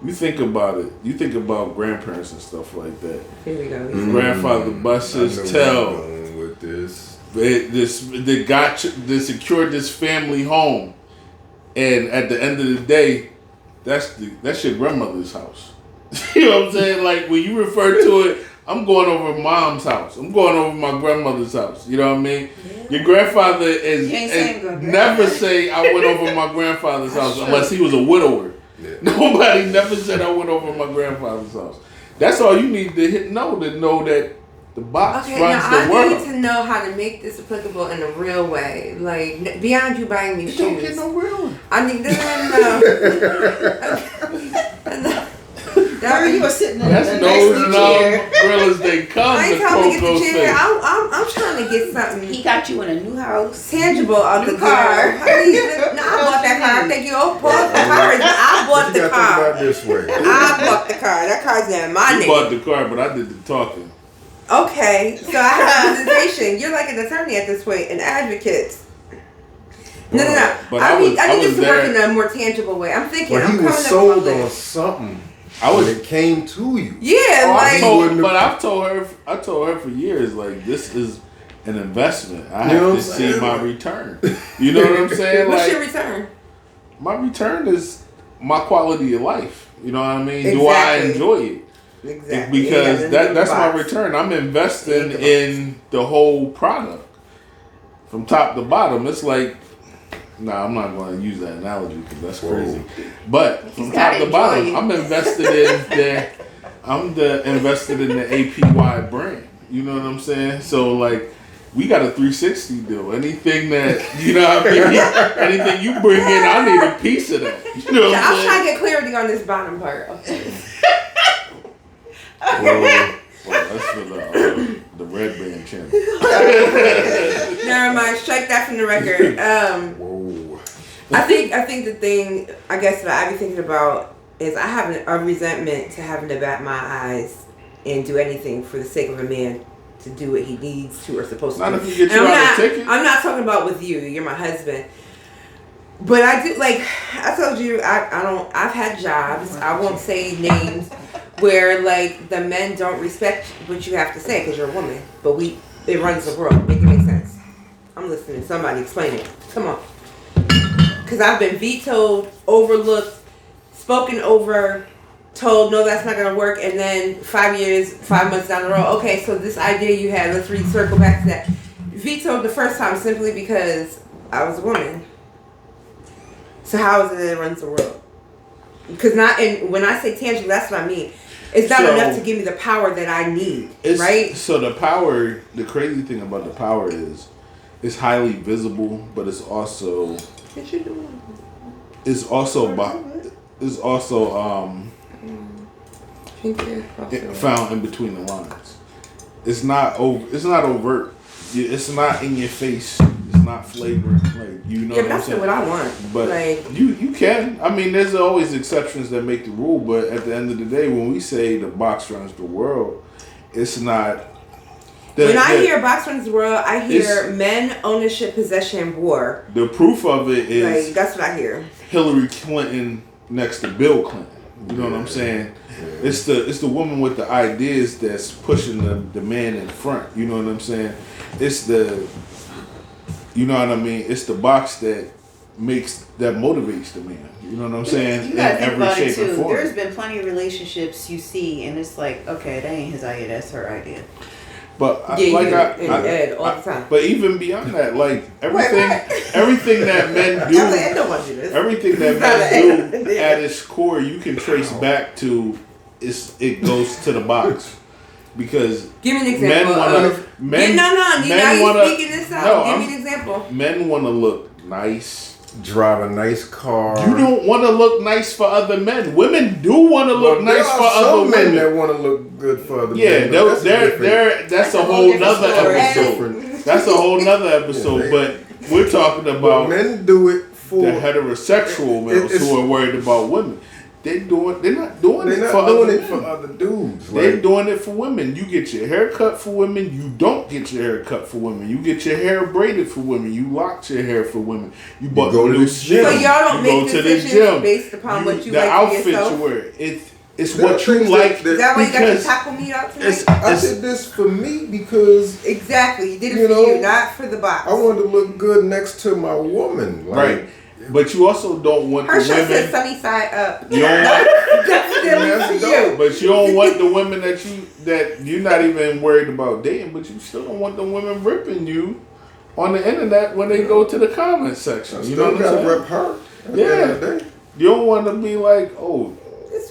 You think about it. You think about grandparents and stuff like that. Here we go. Grandfather busts his tail. With this. They secured this family home, and at the end of the day, that's your grandmother's house. You know what I'm saying? Like when you refer to it, I'm going over mom's house. I'm going over my grandmother's house. You know what I mean? Yeah. Your grandfather is never say I went over my grandfather's house unless he was a widower. Yeah. Nobody never said I went over my grandfather's house. That's all you need to know that the box runs the world. I need to know how to make this applicable in a real way. Like beyond you buying me shoes. Don't get no real. I need no. You were sitting in that's a those chair. real as they come. I ain't trying to get the chair. I'm trying to get something. He got you in a new house, tangible out the car. No, I bought that car. Thank you. I bought the car. This way. I bought the car. That car's in my name. You bought the car, but I did the talking. Okay, so I have representation. You're like an attorney at this point, an advocate. No. I need this to work in a more tangible way. I'm thinking. But he was sold on something. When it came to you. Yeah, I've told her for years, like, this is an investment. I have to see my return. You know what I'm saying? What's your return? My return is my quality of life. You know what I mean? Exactly. Do I enjoy it? Exactly. Because that's my return. I'm investing in the whole product from top to bottom. It's like, I'm not going to use that analogy because that's crazy. But from top to bottom, I'm invested invested in the APY brand. You know what I'm saying? So like, we got a 360 deal. Anything that anything you bring in, I need a piece of that. You know what I'm saying? I was trying to get clarity on this bottom part. Okay. Well, that's for the Red Band channel. Never mind. Strike that from the record. I think the thing I guess that I be thinking about is I have a resentment to having to bat my eyes and do anything for the sake of a man to do what he needs to or supposed to. Not if you get you out of ticket. I'm not talking about with you. You're my husband. But I do, like I told you, I've had jobs, I won't say names, where like the men don't respect what you have to say because you're a woman. But it runs the world. Make it make sense. I'm listening. Somebody explain it. Come on. Because I've been vetoed, overlooked, spoken over, told, no, that's not going to work. And then 5 months down the road, okay, so this idea you had, let's circle back to that. Vetoed the first time simply because I was a woman. So how is it that it runs the world? Because when I say tangible, that's what I mean. It's not enough to give me the power that I need, right? So the power, the crazy thing about the power is, it's highly visible, but it's also... It's also found in between the lines. it's not overt. It's not in your face. It's not flavored. Like, you know Yeah, what but I'm that's saying? what I want. But like, you can. I mean, there's always exceptions that make the rule. But at the end of the day, when we say the box runs the world, it's not. When I hear box runs the world, I hear men, ownership, possession, war. The proof of it is like, that's what I hear. Hillary Clinton next to Bill Clinton. You know what I'm saying? Yeah. It's the woman with the ideas that's pushing the man in front. You know what I'm saying? It's the, you know what I mean? It's the box that motivates the man. You know what I'm saying? You gotta think about it too. There's been plenty of relationships you see, and it's like, okay, that ain't his idea. That's her idea. But Ed all the time. But even beyond that, like everything that men do, everything that men do at its core, you can trace back to it goes to the box. Because give me an example. Give me an example. Men want to look nice. Drive a nice car. You don't want to look nice for other men. Women do want to look nice for other men. Men that want to look good for other men. Yeah, that's a whole nother episode. That's a whole nother episode. But we're talking about men do it for the heterosexual males who are worried about women. They're not doing it for other dudes. They're doing it for women. You get your hair cut for women. You don't get your hair cut for women. You get your hair braided for women. You lock your hair for women. You bought go to the gym. So y'all don't make decisions based upon what you like for yourself? The outfit you wear. It's what you like. Is that why you got your taco meat out tonight? I did this for me because... Exactly. You did it for you, not for the box. I wanted to look good next to my woman. Right. But you also don't want her the women. Her shirt says sunny side up. You don't That's you. But you don't want the women that you're not even worried about dating. But you still don't want the women ripping you on the internet when they go to the comment section. You know what I'm saying? Rip her. Yeah. You don't want to be like, oh,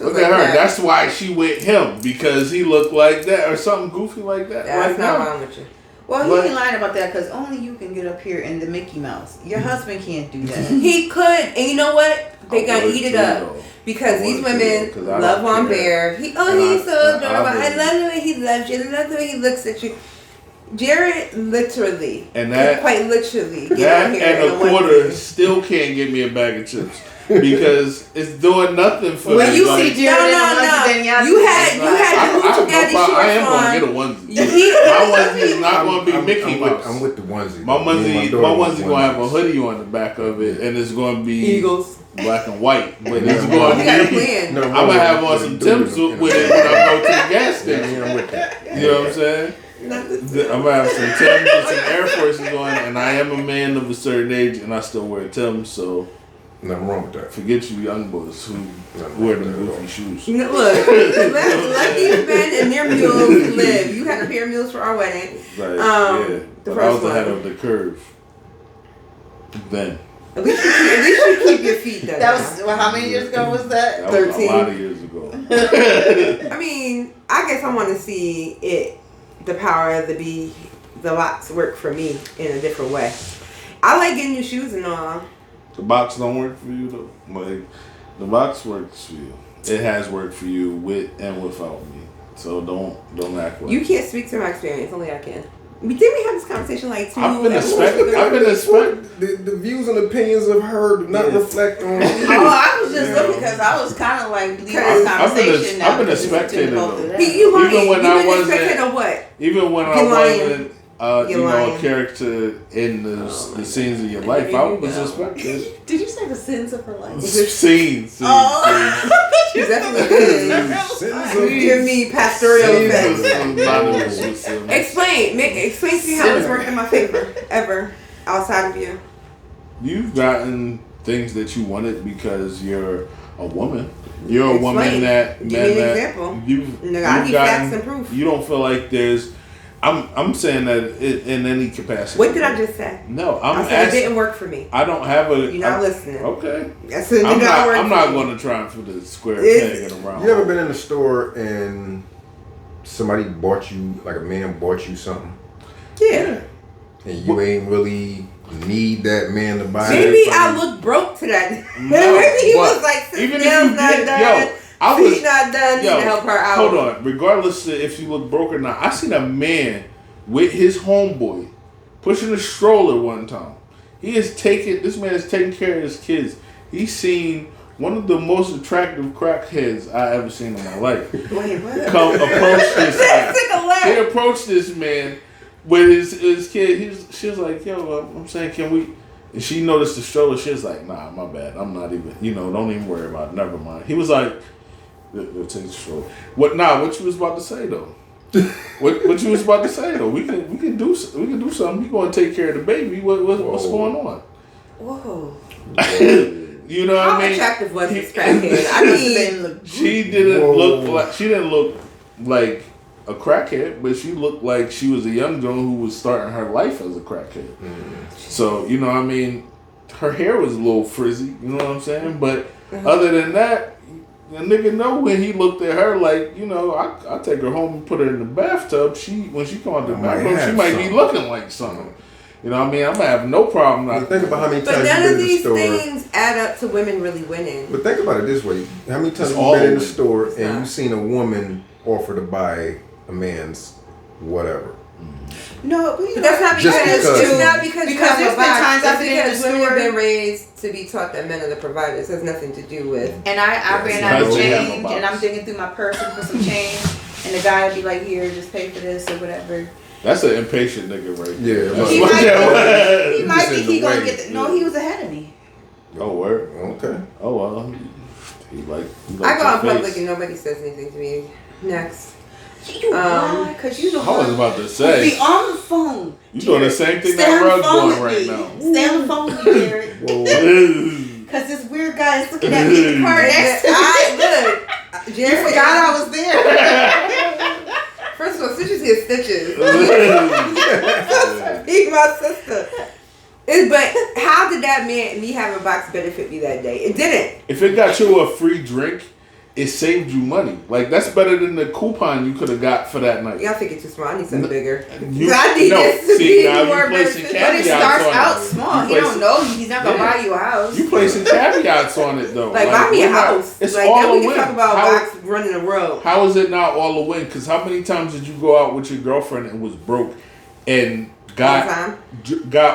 look at her. That's why she with him because he looked like that or something goofy like that. That's not wrong with you. Well, he ain't lying about that because only you can get up here in the Mickey Mouse. Your husband can't do that. He could, and you know what? They gotta eat it up because these women love on Bear. He's so adorable. I love the way he loves you. I love the way he looks at you. Jared literally, and that quite literally, get on here and a quarter still can't get me a bag of chips. Because it's doing nothing for me. When you see Jared, you had the Hoochie Daddy shorts on. I am going to get a onesie. My onesie is not going to be Mickey Mouse. I'm with the onesie. My onesie going to have a hoodie on the back of it, and it's going to be Eagles, black and white. But it's going to be. I'm going to have on some Timbs with it when I go to the gas station. You know what I'm saying? I'm going to have some Timbs and some Air Forces on, and I am a man of a certain age, and I still wear Timbs, so. Nothing wrong with that. Forget you young boys who wear them goofy shoes. Look, let these men and their mules live. You had a pair of mules for our wedding. Right, the but first I was one. ahead of the curve. Then. At least you keep your feet done. That was, how many years ago was that? 13. Was a lot of years ago. I mean, I guess I want to see the power of the box work for me in a different way. I like getting new shoes and all. The box don't work for you though. Like the box works for you. It has worked for you with and without me. So don't act like you can't speak to my experience. Only I can. Didn't we have this conversation like 2 I've been expecting the views and opinions of her do not reflect on me. I was just looking because I was kind of like leaving this conversation. I've been a spectator though. Even when I wasn't. What? Even when I wasn't. A character in the scenes of your life. I was expecting. Did you say the sins of her life? Scenes. She's definitely good. Give me pastoral effects. Explain to me how it's worked in my favor ever outside of you. You've gotten things that you wanted because you're a woman. You're a woman that. Give me an example. I need facts and proof. You don't feel like there's. I'm saying that in any capacity. What did I just say? No, I said it didn't work for me. I don't have a. You're not listening. Okay. I said I'm not going to try and put the square peg in a round. You ever been in the store and somebody bought you, like a man bought you something? Yeah. And you ain't really need that man to buy. Maybe I look broke to that. No, maybe he was like, even if you did, She's not done. Need to help her out. Hold on. Regardless of if you look broke or not, I seen a man with his homeboy pushing a stroller one time. This man is taking care of his kids. He's seen one of the most attractive crackheads I ever seen in my life. Wait, what? Come approach this man. He approached this man with his kid. She was like, yo, I'm saying, can we? And she noticed the stroller. She was like, nah, my bad. I'm not even, don't even worry about it. Never mind. He was like, we'll take the stroller. What you was about to say, though? what you was about to say, though? We can do something. We going to take care of the baby. What's going on? Whoa. You know what I mean? How attractive was this crackhead? I mean, she didn't look like a crackhead, but she looked like she was a young girl who was starting her life as a crackhead. So, you know what I mean? Her hair was a little frizzy, you know what I'm saying? But other than that, the nigga know when he looked at her like, I take her home and put her in the bathtub. When she come out the bathroom, she might be looking like something. You know what I mean? I'm going to have no problem. Think about how many times but none you've of been in the these store. things add up to women really winning. But think about it this way. How many times you've been in the store and you've seen a woman offer to buy a man's whatever? No, but that's not because it's not because you have there's a been box. times I've It's been in the because women store. have been raised to be taught that men are the providers. It has nothing to do with. And I ran out of Because they have a change, box. and I'm digging through my purse for some change, and the guy would be like, "Here, just pay for this or whatever." That's an impatient nigga right Yeah, there. right. He That's might just think in the he gonna way. get. No, he was ahead of me. Oh, word? Okay. Oh, well. He like I go out your in public face. and nobody says anything to me. Next. You lie, cause you know I was about to Be say. on the phone. You doing the same thing Stay that on the Rug's phone doing with right me. now. Stay on the phone with me, Jared. Whoa. Cause this weird guy is looking at me in the car next to me. Look, You forgot I was there. First of all, stitches get stitches. Be my sister. But how did that me have a box benefit me that day? It didn't. If it got you a free drink, it saved you money. Like, that's better than the coupon you could have got for that night. Y'all think it's too small. I need something bigger. I need this to be more placing beneficial. But it caveats starts on out it. small. You He don't know you. He's not gonna buy you a house. You placing caveats on it though. Like buy me a house. It's like all then a we can win. talk about box running a road. How is it not all a win? Because how many times did you go out with your girlfriend and was broke and got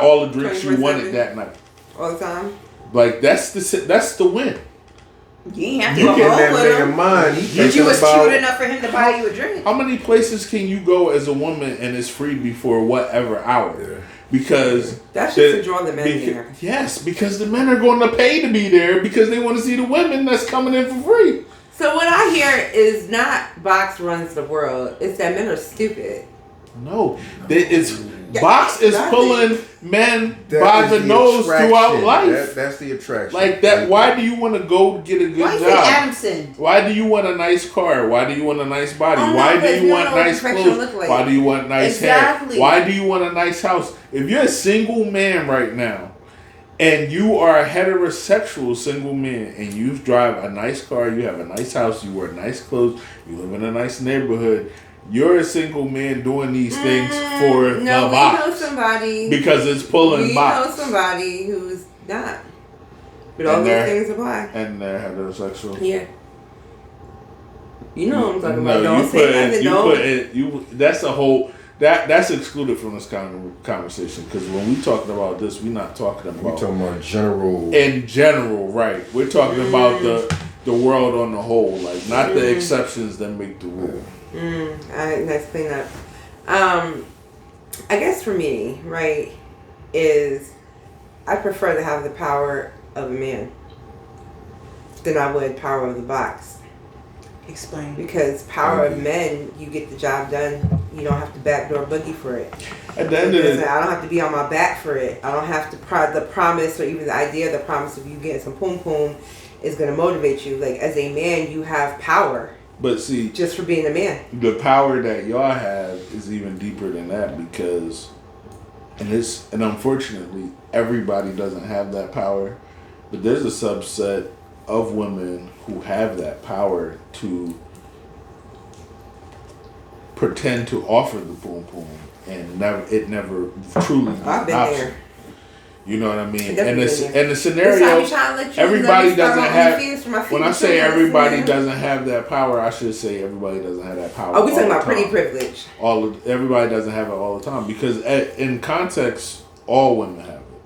all the drinks you wanted that night? All the time. Like that's the win. You ain't have to You go get home that with him. man mind. But you was cute enough for him to buy you a drink. How many places can you go as a woman and it's free before whatever hour? Yeah. Because that's just to draw the men here. Yes, because the men are going to pay to be there because they want to see the women that's coming in for free. So what I hear is not box runs the world. It's that men are stupid. No, box is pulling men by the nose attraction. throughout life. That's the attraction. Like that. Why do you want to go get a good Why job? you say Adamson? Why do you want a nice car? Why do you want a nice body? Oh, no, Why do you you want don't know nice what perfection clothes? look like. Why do you want nice Exactly. hair? Why do you want a nice house? If you're a single man right now, and you are a heterosexual single man, and you drive a nice car, you have a nice house, you wear nice clothes, you live in a nice neighborhood. You're a single man doing these things for the box. We know somebody because it's pulling box. We know somebody who's not. But all those things apply. And they're heterosexual. Yeah. You know what I'm talking about. No, Don't say nothing. That's a whole. That's excluded from this conversation because when we talking about this, we're not talking about. We're talking about general. In general, right? We're talking about the world on the whole, like not the exceptions that make the rule. Nice clean up. I guess for me, right, is I prefer to have the power of a man than I would power of the box. Explain. Because power of men, you get the job done. You don't have to backdoor boogie for it. At the end of it, I don't have to be on my back for it. I don't have to the promise or even the idea of the promise of you getting some poom poom is going to motivate you. Like as a man, you have power. But see, just for being a man, the power that y'all have is even deeper than that because, and unfortunately, everybody doesn't have that power. But there's a subset of women who have that power to pretend to offer the poom poom and it never truly. I've been there. You know what I mean? Definitely. And the scenario, everybody doesn't have. When I say everybody doesn't have that power, I should say everybody doesn't have that power. Oh, we talking about pretty privilege. Everybody doesn't have it all the time because in context, all women have it,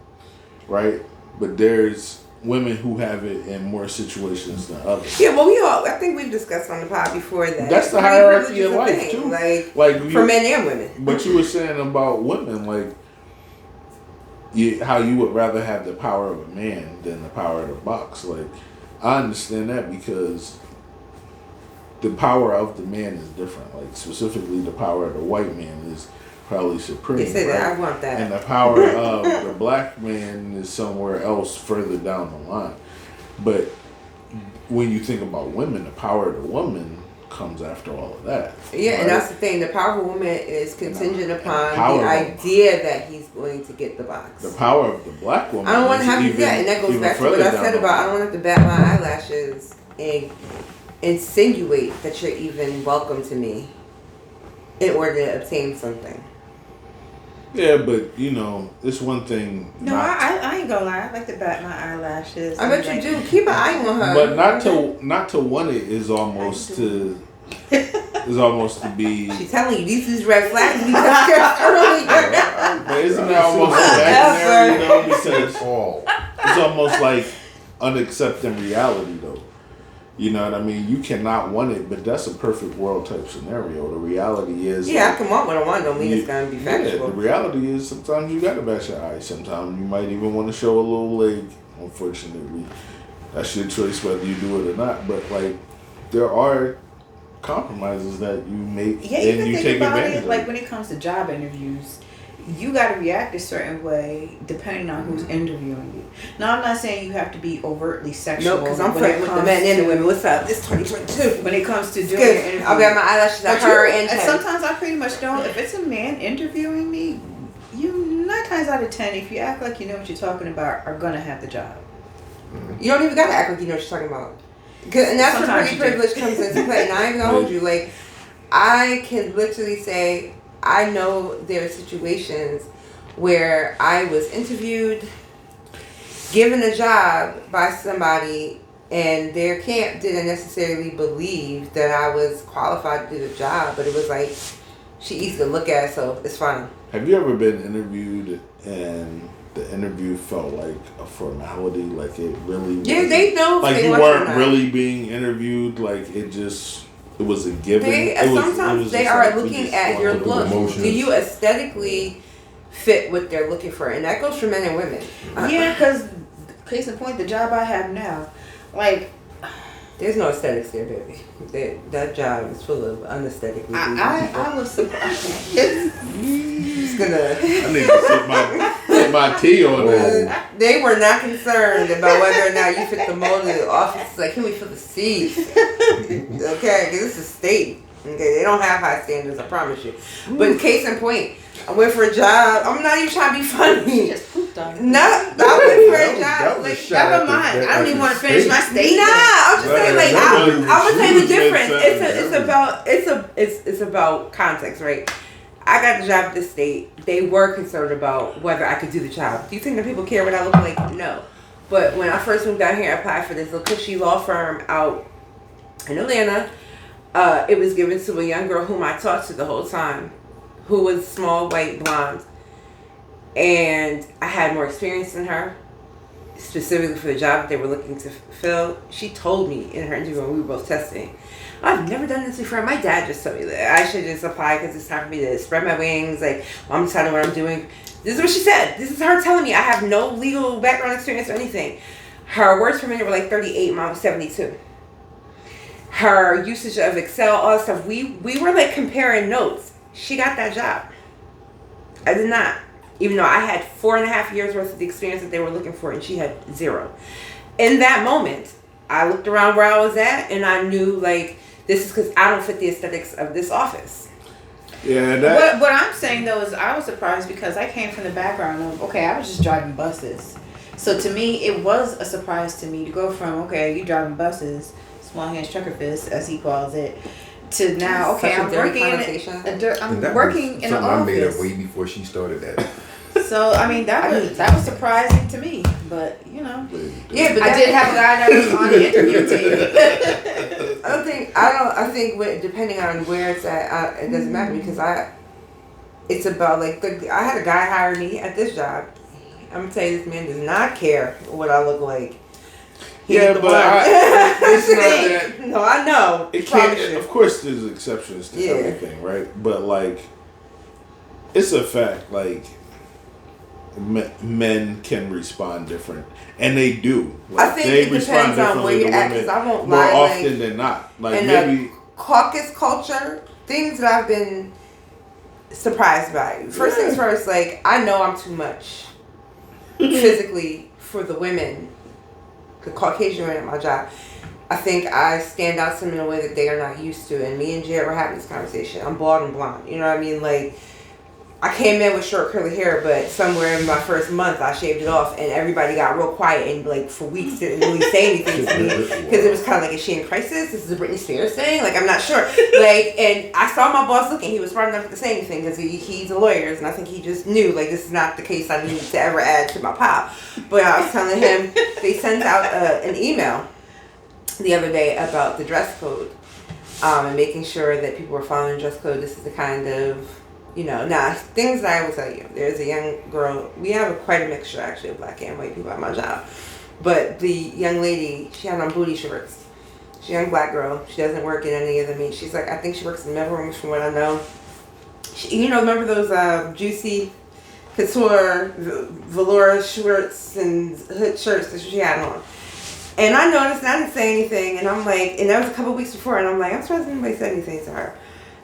right? But there's women who have it in more situations than others. Yeah, well, I think we've discussed on the pod before that. That's the hierarchy of life too. Like for men and women. But you were saying about women, like how you would rather have the power of a man than the power of the box. Like I understand that because the power of the man is different. Like specifically, the power of the white man is probably supreme. They say right? that. I want that. And the power of the black man is somewhere else further down the line. But when you think about women, the power of the woman comes after all of that. Yeah, right? and that's the thing. The power of a woman is contingent upon the idea that he's going to get the box. The power of the black woman. I don't want to have to do that, and that goes back to what I said about I don't want to have to bat my eyelashes and insinuate that you're even welcome to me in order to obtain something. Yeah, but it's one thing. No, I ain't gonna lie. I like to bat my eyelashes. I bet you do. Keep an eye on her. But not to want it is almost to be. She's telling you these is red flags we discussed earlier. But isn't that almost imaginary? Because it's almost like unaccepting reality, though. You know what I mean? You cannot want it, but that's a perfect world type scenario. The reality is... Yeah, I can want what I want. Don't mean it's going to be factual. Yeah, the reality is sometimes you got to bat your eyes. Sometimes you might even want to show a little leg, unfortunately. That's your choice whether you do it or not. But, there are compromises that you make and you take advantage of. Like, when it comes to job interviews, you got to react a certain way depending on who's interviewing you. Now, I'm not saying you have to be overtly sexual. No, because I'm flirting with the men and the women. What's up? It's 2022. When it comes to doing an interview, I'll get my eyelashes at her and sometimes I pretty much don't. If it's a man interviewing me, you 9 times out of 10, if you act like you know what you're talking about, are gonna have the job. You don't even gotta act like you know what you're talking about. And that's where pretty privilege comes into play. And I ain't gonna hold you. Like, I can literally say, I know there are situations where I was interviewed, given a job by somebody, and their camp didn't necessarily believe that I was qualified to do the job, but it was like, she easy to look at, so it's fine. Have you ever been interviewed and the interview felt like a formality? Like it really... Yeah, they know. Like you weren't really being interviewed, like it was a given. Sometimes they are looking at your look. Do you aesthetically fit what they're looking for? And that goes for men and women. Yeah, because case in point, the job I have now, like, there's no aesthetics there, baby. That job is full of unaesthetic. I was surprised. Just gonna. I need to sit my tea on that. They were not concerned about whether or not you fit the mold of the office. It's like, can we fill the seats? Okay, because it's a state. Okay, they don't have high standards, I promise you. But case in point, I went for a job. I'm not even trying to be funny. Just pooped on it. No, I went for a job. Like, never mind. I don't even want to finish my statement. Nah, I'm just saying. Like, I would say the difference. It's about context, right? I got the job at the state. They were concerned about whether I could do the job. Do you think that people care what I look like? No. But when I first moved down here, I applied for this little cushy law firm out in Atlanta. It was given to a young girl whom I talked to the whole time, who was small, white, blonde. And I had more experience than her, specifically for the job that they were looking to fill. She told me in her interview when we were both testing, I've never done this before. My dad just told me that I should just apply because it's time for me to spread my wings. Like, I'm deciding what I'm doing. This is what she said. This is her telling me I have no legal background experience or anything. Her words per minute were like 38, mine was 72. Her usage of Excel, all that stuff. We were like comparing notes. She got that job. I did not. Even though I had 4.5 years worth of the experience that they were looking for, and she had 0. In that moment, I looked around where I was at, and I knew, like, this is because I don't fit the aesthetics of this office. Yeah, what I'm saying, though, is I was surprised because I came from the background of, okay, I was just driving buses. So to me, it was a surprise to me to go from, okay, you driving buses, small hands, trucker fist, as he calls it, to now, okay, I'm working in an office. I made up way before she started that. So I mean that was surprising to me, but you know. Yeah, but I did have a guy that was on the interview team. I think depending on where it's at, it doesn't matter because it's about like I had a guy hire me at this job. I'm gonna tell you, this man does not care what I look like. Yeah, but it's not that. No, I know. It can't. Of course, there's exceptions to everything, right? But like, it's a fact. Like, men can respond different, and they do. Like, I think it depends on where you're at. Because I won't lie, more often than not. Like maybe Caucus culture, things that I've been surprised by. First things first, like I know I'm too much physically for the women. The Caucasian women at my job, I think I stand out to them in a way that they are not used to. And me and Jared were having this conversation. I'm bald and blonde. You know what I mean? Like, I came in with short curly hair, but somewhere in my first month, I shaved it off, and everybody got real quiet and like for weeks didn't really say anything to me because it was kind of like, is she in crisis? This is a Britney Spears thing? Like, I'm not sure. Like, and I saw my boss looking. He was smart enough to say anything because he's a lawyer, and I think he just knew like this is not the case I need to ever add to my pile. But I was telling him they sent out an email the other day about the dress code and making sure that people were following the dress code. This is the kind of now things that I will tell you. There's a young girl. We have quite a mixture actually of black and white people at my job. But the young lady, she had on booty shorts. She's a young black girl. She doesn't work in any of the meat. She's like, I think she works in the mail rooms from what I know. Remember those juicy couture velour shorts and hood shirts that she had on. And I noticed, and I didn't say anything, and I'm like, and that was a couple weeks before, and I'm like, I'm surprised anybody said anything to her.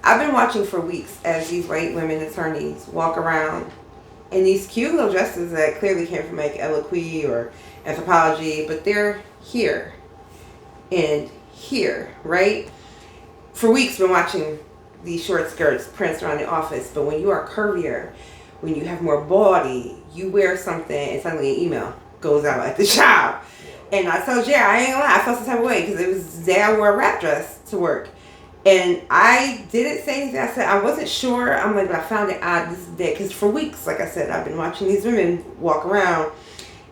I've been watching for weeks as these white women attorneys walk around in these cute little dresses that clearly came from like Eloquy or Anthropology, but they're here and here, right? For weeks, been watching these short skirts prance around the office, but when you are curvier, when you have more body, you wear something and suddenly an email goes out at the job. And I told Jerry, I ain't gonna lie, I felt some type of way because it was the day I wore a wrap dress to work. And I didn't say anything. I said, I wasn't sure. I'm like, but I found it odd this day. Because for weeks, like I said, I've been watching these women walk around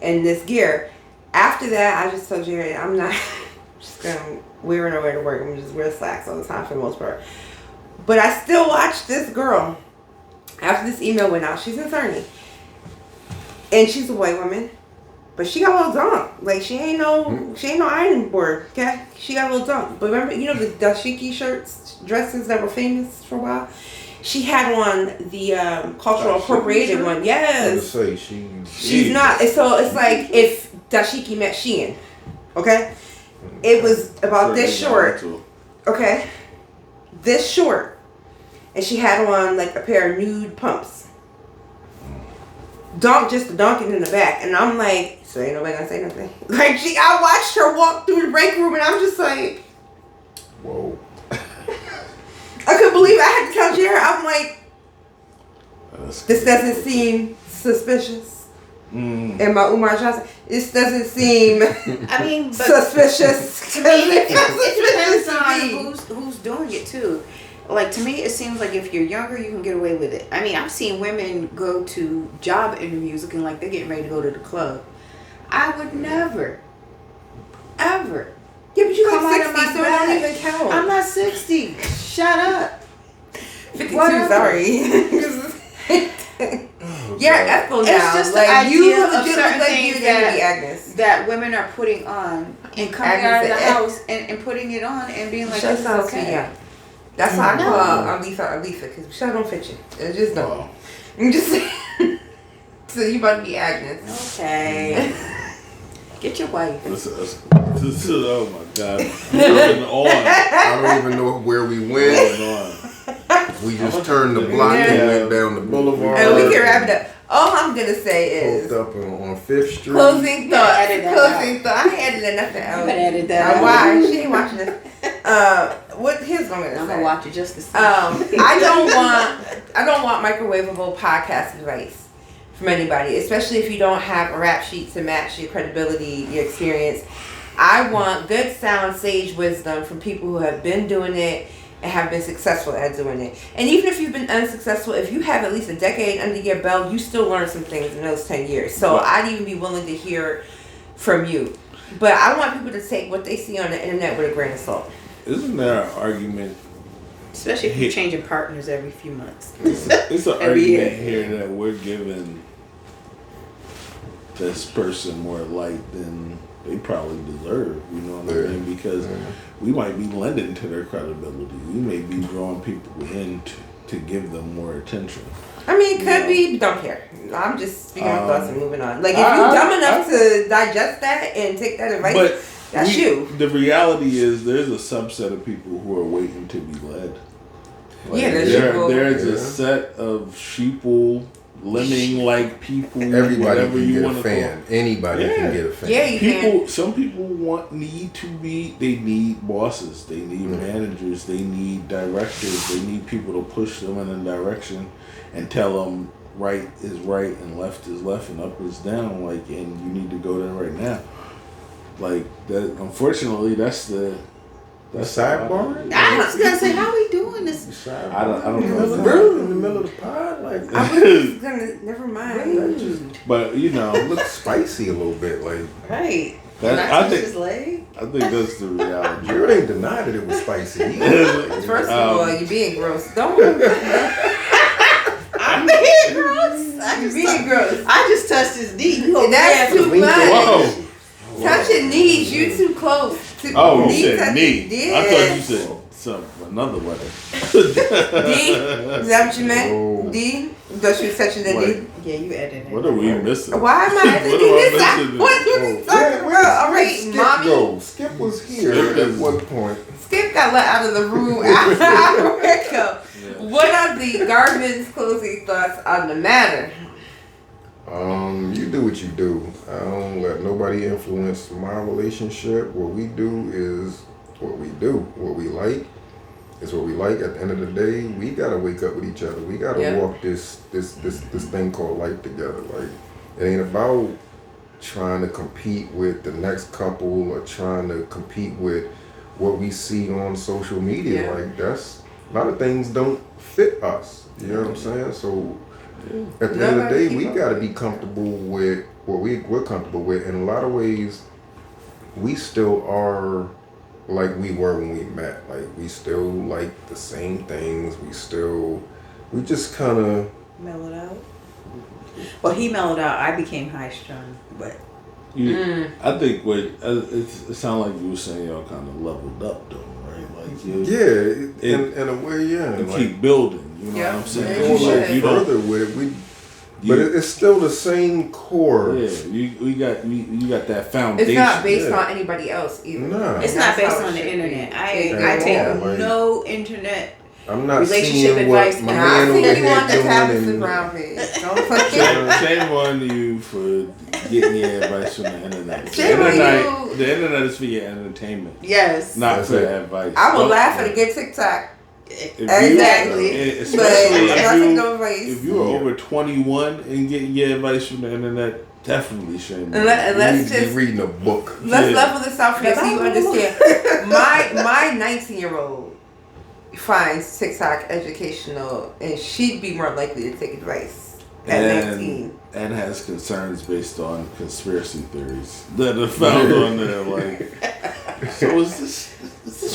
in this gear. After that, I just told Jerry, I'm not just going to wear no way to work. I'm going to just wear slacks all the time for the most part. But I still watched this girl. After this email went out, she's an attorney. And she's a white woman. But she got a little dunk. Like, she ain't no ironing board, okay? She got a little dunk. But remember, the dashiki shirts, dresses that were famous for a while? She had on the cultural appropriated one. Yes. I was She's not. So it's like if dashiki met Shein, okay? It was about this short, okay? This short. And she had on like a pair of nude pumps. Just dunking in the back. And I'm like, so ain't nobody gonna say nothing. Like, I watched her walk through the break room and I'm just like, whoa. I couldn't believe it. I had to tell Jared, I'm like, this doesn't seem suspicious. And my Umar Johnson, this doesn't seem suspicious. It depends on who's doing it too. Like, to me, it seems like if you're younger, you can get away with it. I mean, I've seen women go to job interviews looking like they're getting ready to go to the club. I would never, ever. Yeah, but you come like 60, out of my so it don't even count. I'm not 60. Shut up. 52, Whatever. sorry. You're ethical now. It's just like, the idea you of certain like things Agnes. that women are putting on and coming out of the house and putting it on and being like, this is okay. Yeah. That's how I call Alisa, because Michelle don't fit you. It just don't. I'm just saying. So you about to be Agnes. Okay. Get your wife. Oh my God. I don't even know where we went. We just turned the block and went down the boulevard. And we can wrap it up. All I'm going to say is... Pulled up on 5th Street. Closing thoughts. I ain't editing nothing else. You edit that out. Why? She ain't watching this. Here's what I'm going to say. I'm going to watch it just to see. I don't want microwavable podcast advice from anybody, especially if you don't have a rap sheet to match your credibility, your experience. I want good, sound, sage wisdom from people who have been doing it and have been successful at doing it. And even if you've been unsuccessful, if you have at least a decade under your belt, you still learn some things in those 10 years. So I'd even be willing to hear from you. But I want people to take what they see on the internet with a grain of salt. Isn't there an argument? Especially if you're changing partners every few months. It's an argument here that we're giving this person more light than they probably deserve, you know what I mean? Because we might be lending to their credibility. We may be drawing people in to give them more attention. I mean, it could be, don't care. I'm just speaking my thoughts and moving on. Like, if you're dumb enough to digest that and take that advice, that's you. The reality is there's a subset of people who are waiting to be led. Like, there's a set of sheeple, lemming-like people. Everybody can get a fan. Anybody can get a fan. Yeah, you can. Some people they need bosses. They need managers. They need directors. They need people to push them in a direction and tell them right is right and left is left and up is down. Like, and you need to go there right now. Like that. Unfortunately, that's the sidebar. I was gonna say, how are we doing this? I don't know. In the middle of the pod, like I was gonna. Never mind. But you know, it looks spicy a little bit, like Right. I think his leg? I think that's the reality. You ain't denied that it was spicy. First of all, you're being gross. Don't. I'm being gross. You're being gross. I just touched his knee. That's too much. Whoa. Touching knees, you too close. You said knee. Yeah. I thought you said another letter. D? Is that what you meant? Oh. D? Thought she was touching the D? Yeah, you edited it. What are we missing? Why am I editing this? What are you talking about? All right, Skip mommy. go. Skip was here at one point. Skip got let out of the room. Where'd it go? What are the Garvin's closing thoughts on the matter? You do what you do. I don't let nobody influence my relationship. What we do is what we do. What we like is what we like. At the end of the day, we gotta wake up with each other. We gotta walk this thing called life together. Like, it ain't about trying to compete with the next couple or trying to compete with what we see on social media. Yeah. Like, that's a lot of things don't fit us. You know what I'm saying? So at the end of the day, we got to be comfortable with what we're comfortable with. In a lot of ways, we still are like we were when we met. Like, we still like the same things. We just kind of mellowed out. Well, he mellowed out. I became high strung, but I think it sounded like you were saying y'all kind of leveled up though, right? Like in a way, you keep building. You know what I'm saying? Go you further with it. But it's still the same core. Yeah, you got that foundation. It's not based on anybody else either. No. it's not based on the internet. I take no internet. I'm not relationship seeing advice. what my And I man think over you want the here tablets doing. around me. Don't fucking. Shame on you for getting your advice from the internet. Shame on you. The internet is for your entertainment, Yes. not for advice. I will laugh at a good TikTok. Especially if you are over 21 and getting your advice from the internet, definitely shame. Let's just be reading a book. Let's level this out for you so you understand. My 19-year-old finds TikTok educational, and she'd be more likely to take advice at 19. And has concerns based on conspiracy theories that are found on there. Like, so is this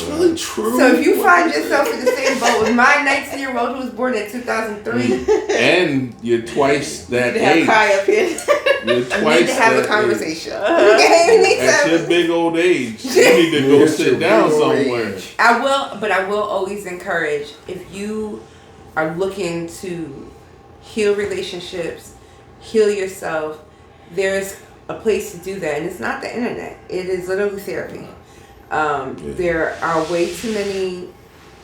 really true? So if you find yourself in the same boat with my 19-year-old who was born in 2003, and you're twice that you need to have age, Kai up here. you're twice need to have that a conversation. At your big old age, you need to go sit down somewhere. I will always encourage, if you are looking to heal relationships, heal yourself, there's a place to do that, and it's not the internet. It is literally therapy. There are way too many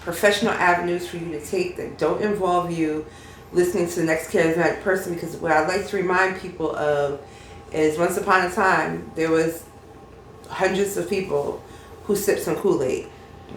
professional avenues for you to take that don't involve you listening to the next charismatic person, because what I'd like to remind people of is once upon a time there was hundreds of people who sipped some Kool-Aid.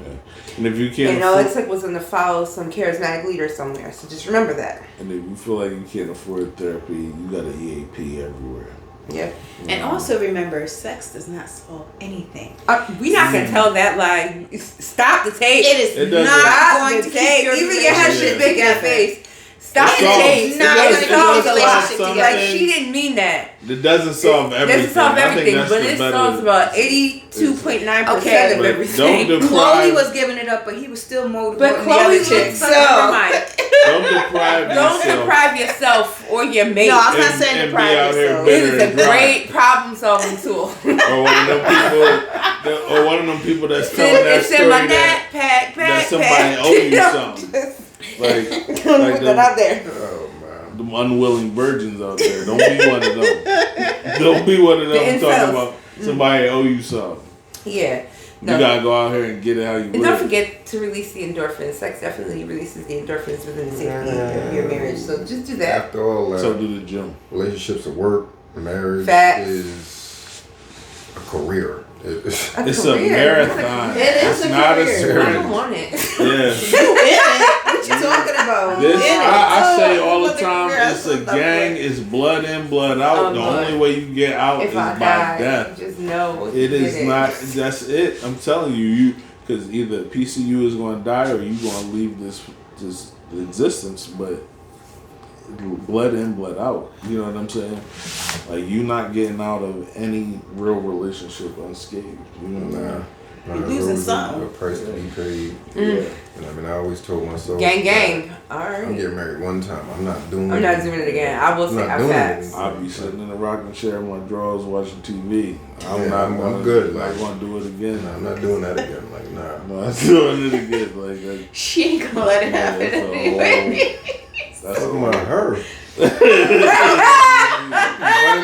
Yeah. And if you can't, and all it took was to follow some charismatic leader somewhere. So just remember that. And if you feel like you can't afford therapy, you got an EAP everywhere. Yep. And also remember, sex does not solve anything. We're not gonna tell that lie. Stop the tape. It It is doesn't- not Stop going the to tape. keep your Even you have shit big in your face. Stop It the solves- tape. it not does- gonna it keep does your solve relationship some together. Like she things. didn't mean that. It doesn't solve It everything. doesn't solve I think everything, that's but the it better- solves about 82.9% Okay. of But everything. don't Chloe deprive. was giving it up, but he was still molded. But Chloe looks like never mind. Don't deprive Don't yourself. deprive yourself or your mate. No, I'm not And- saying and deprive be out here yourself. It is bitter a and dry. great problem solving tool. Or one of them people, or one of them people that's telling that It's in story my that, backpack. that somebody owe you something. Like Put that out there. Oh man. them unwilling virgins out there. Don't be one of them. Don't be one of them The talking incels. about somebody owe you something. Yeah. No. You gotta go out here and get it how you And live. don't forget to release the endorphins. Sex definitely releases the endorphins within the safety of your marriage. So just do that. After all that, So do the gym. relationships at work, marriage Facts. is a career. It's It's a career. marathon. It is It's a not career. a I sprint. don't want it. Yeah. You in it? What you talking about? This, In it. I say Oh, all the what time, career? it's a That's what gang, it's blood in, blood out. Oh, the Lord. only way you get out is If I by die, death. just know It you is did not, that's it. I'm telling you, because either a piece of you is going to die or you're going to leave this existence, but blood in, blood out. You know what I'm saying? Like, you not getting out of any real relationship unscathed. You know what I mean? You're losing something. A price to be paid. Yeah. And I mean, I always told myself, Gang, gang. All I'm right. getting married one time. I'm not doing I'm not doing it again. I will I'm say not I'm doing facts. it. I'll be sitting in a rocking chair in my drawers watching TV. I'm good. I Like, want to do it again. I'm not doing that again. Like, nah. I'm not doing it again. Like, She ain't gonna let it happen that's a anyway. That's Talking a about her. Running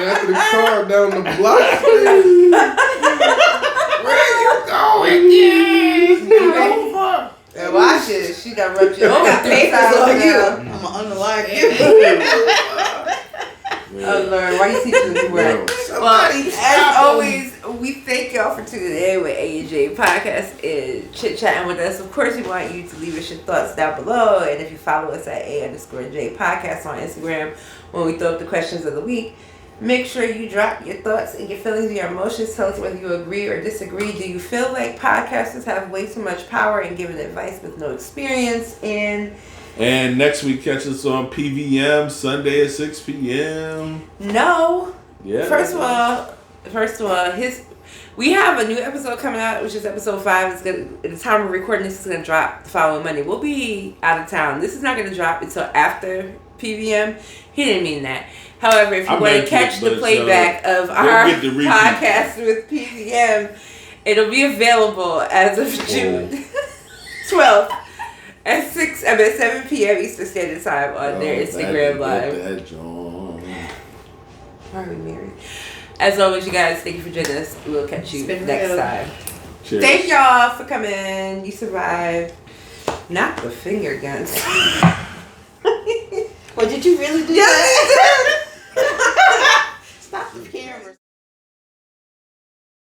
after the car down the block. Where you going? And watch it. She done rubbed your Don't got papers on you. now. I'm gonna unalive you. Oh Lord, why you teaching this word? Well, as always, we thank y'all for tuning in with A&J Podcast and chit-chatting with us. Of course, we want you to leave us your thoughts down below. And if you follow us at A_J Podcast on Instagram, when we throw up the questions of the week, make sure you drop your thoughts and your feelings and your emotions. Tell us whether you agree or disagree. Do you feel like podcasters have way too much power in giving advice with no experience? And next week, catch us on PVM, Sunday at 6 p.m. No. Yeah. First of all, we have a new episode coming out, which is episode 5. It's gonna, at the time of recording, this is gonna drop the following Monday. We'll be out of town. This is not gonna drop until after PVM. He didn't mean that. However, if you want to catch the playback of our get the repeat. podcast with PVM, it'll be available as of June 12th at 7 p.m. Eastern Standard Time on their Instagram Live. That joint. Are we married? As always, you guys, thank you for joining us. We'll catch you It's been next real. time. Cheers. Thank y'all for coming. You survived. Not the finger guns. Well, did you really do Yes, that? I did.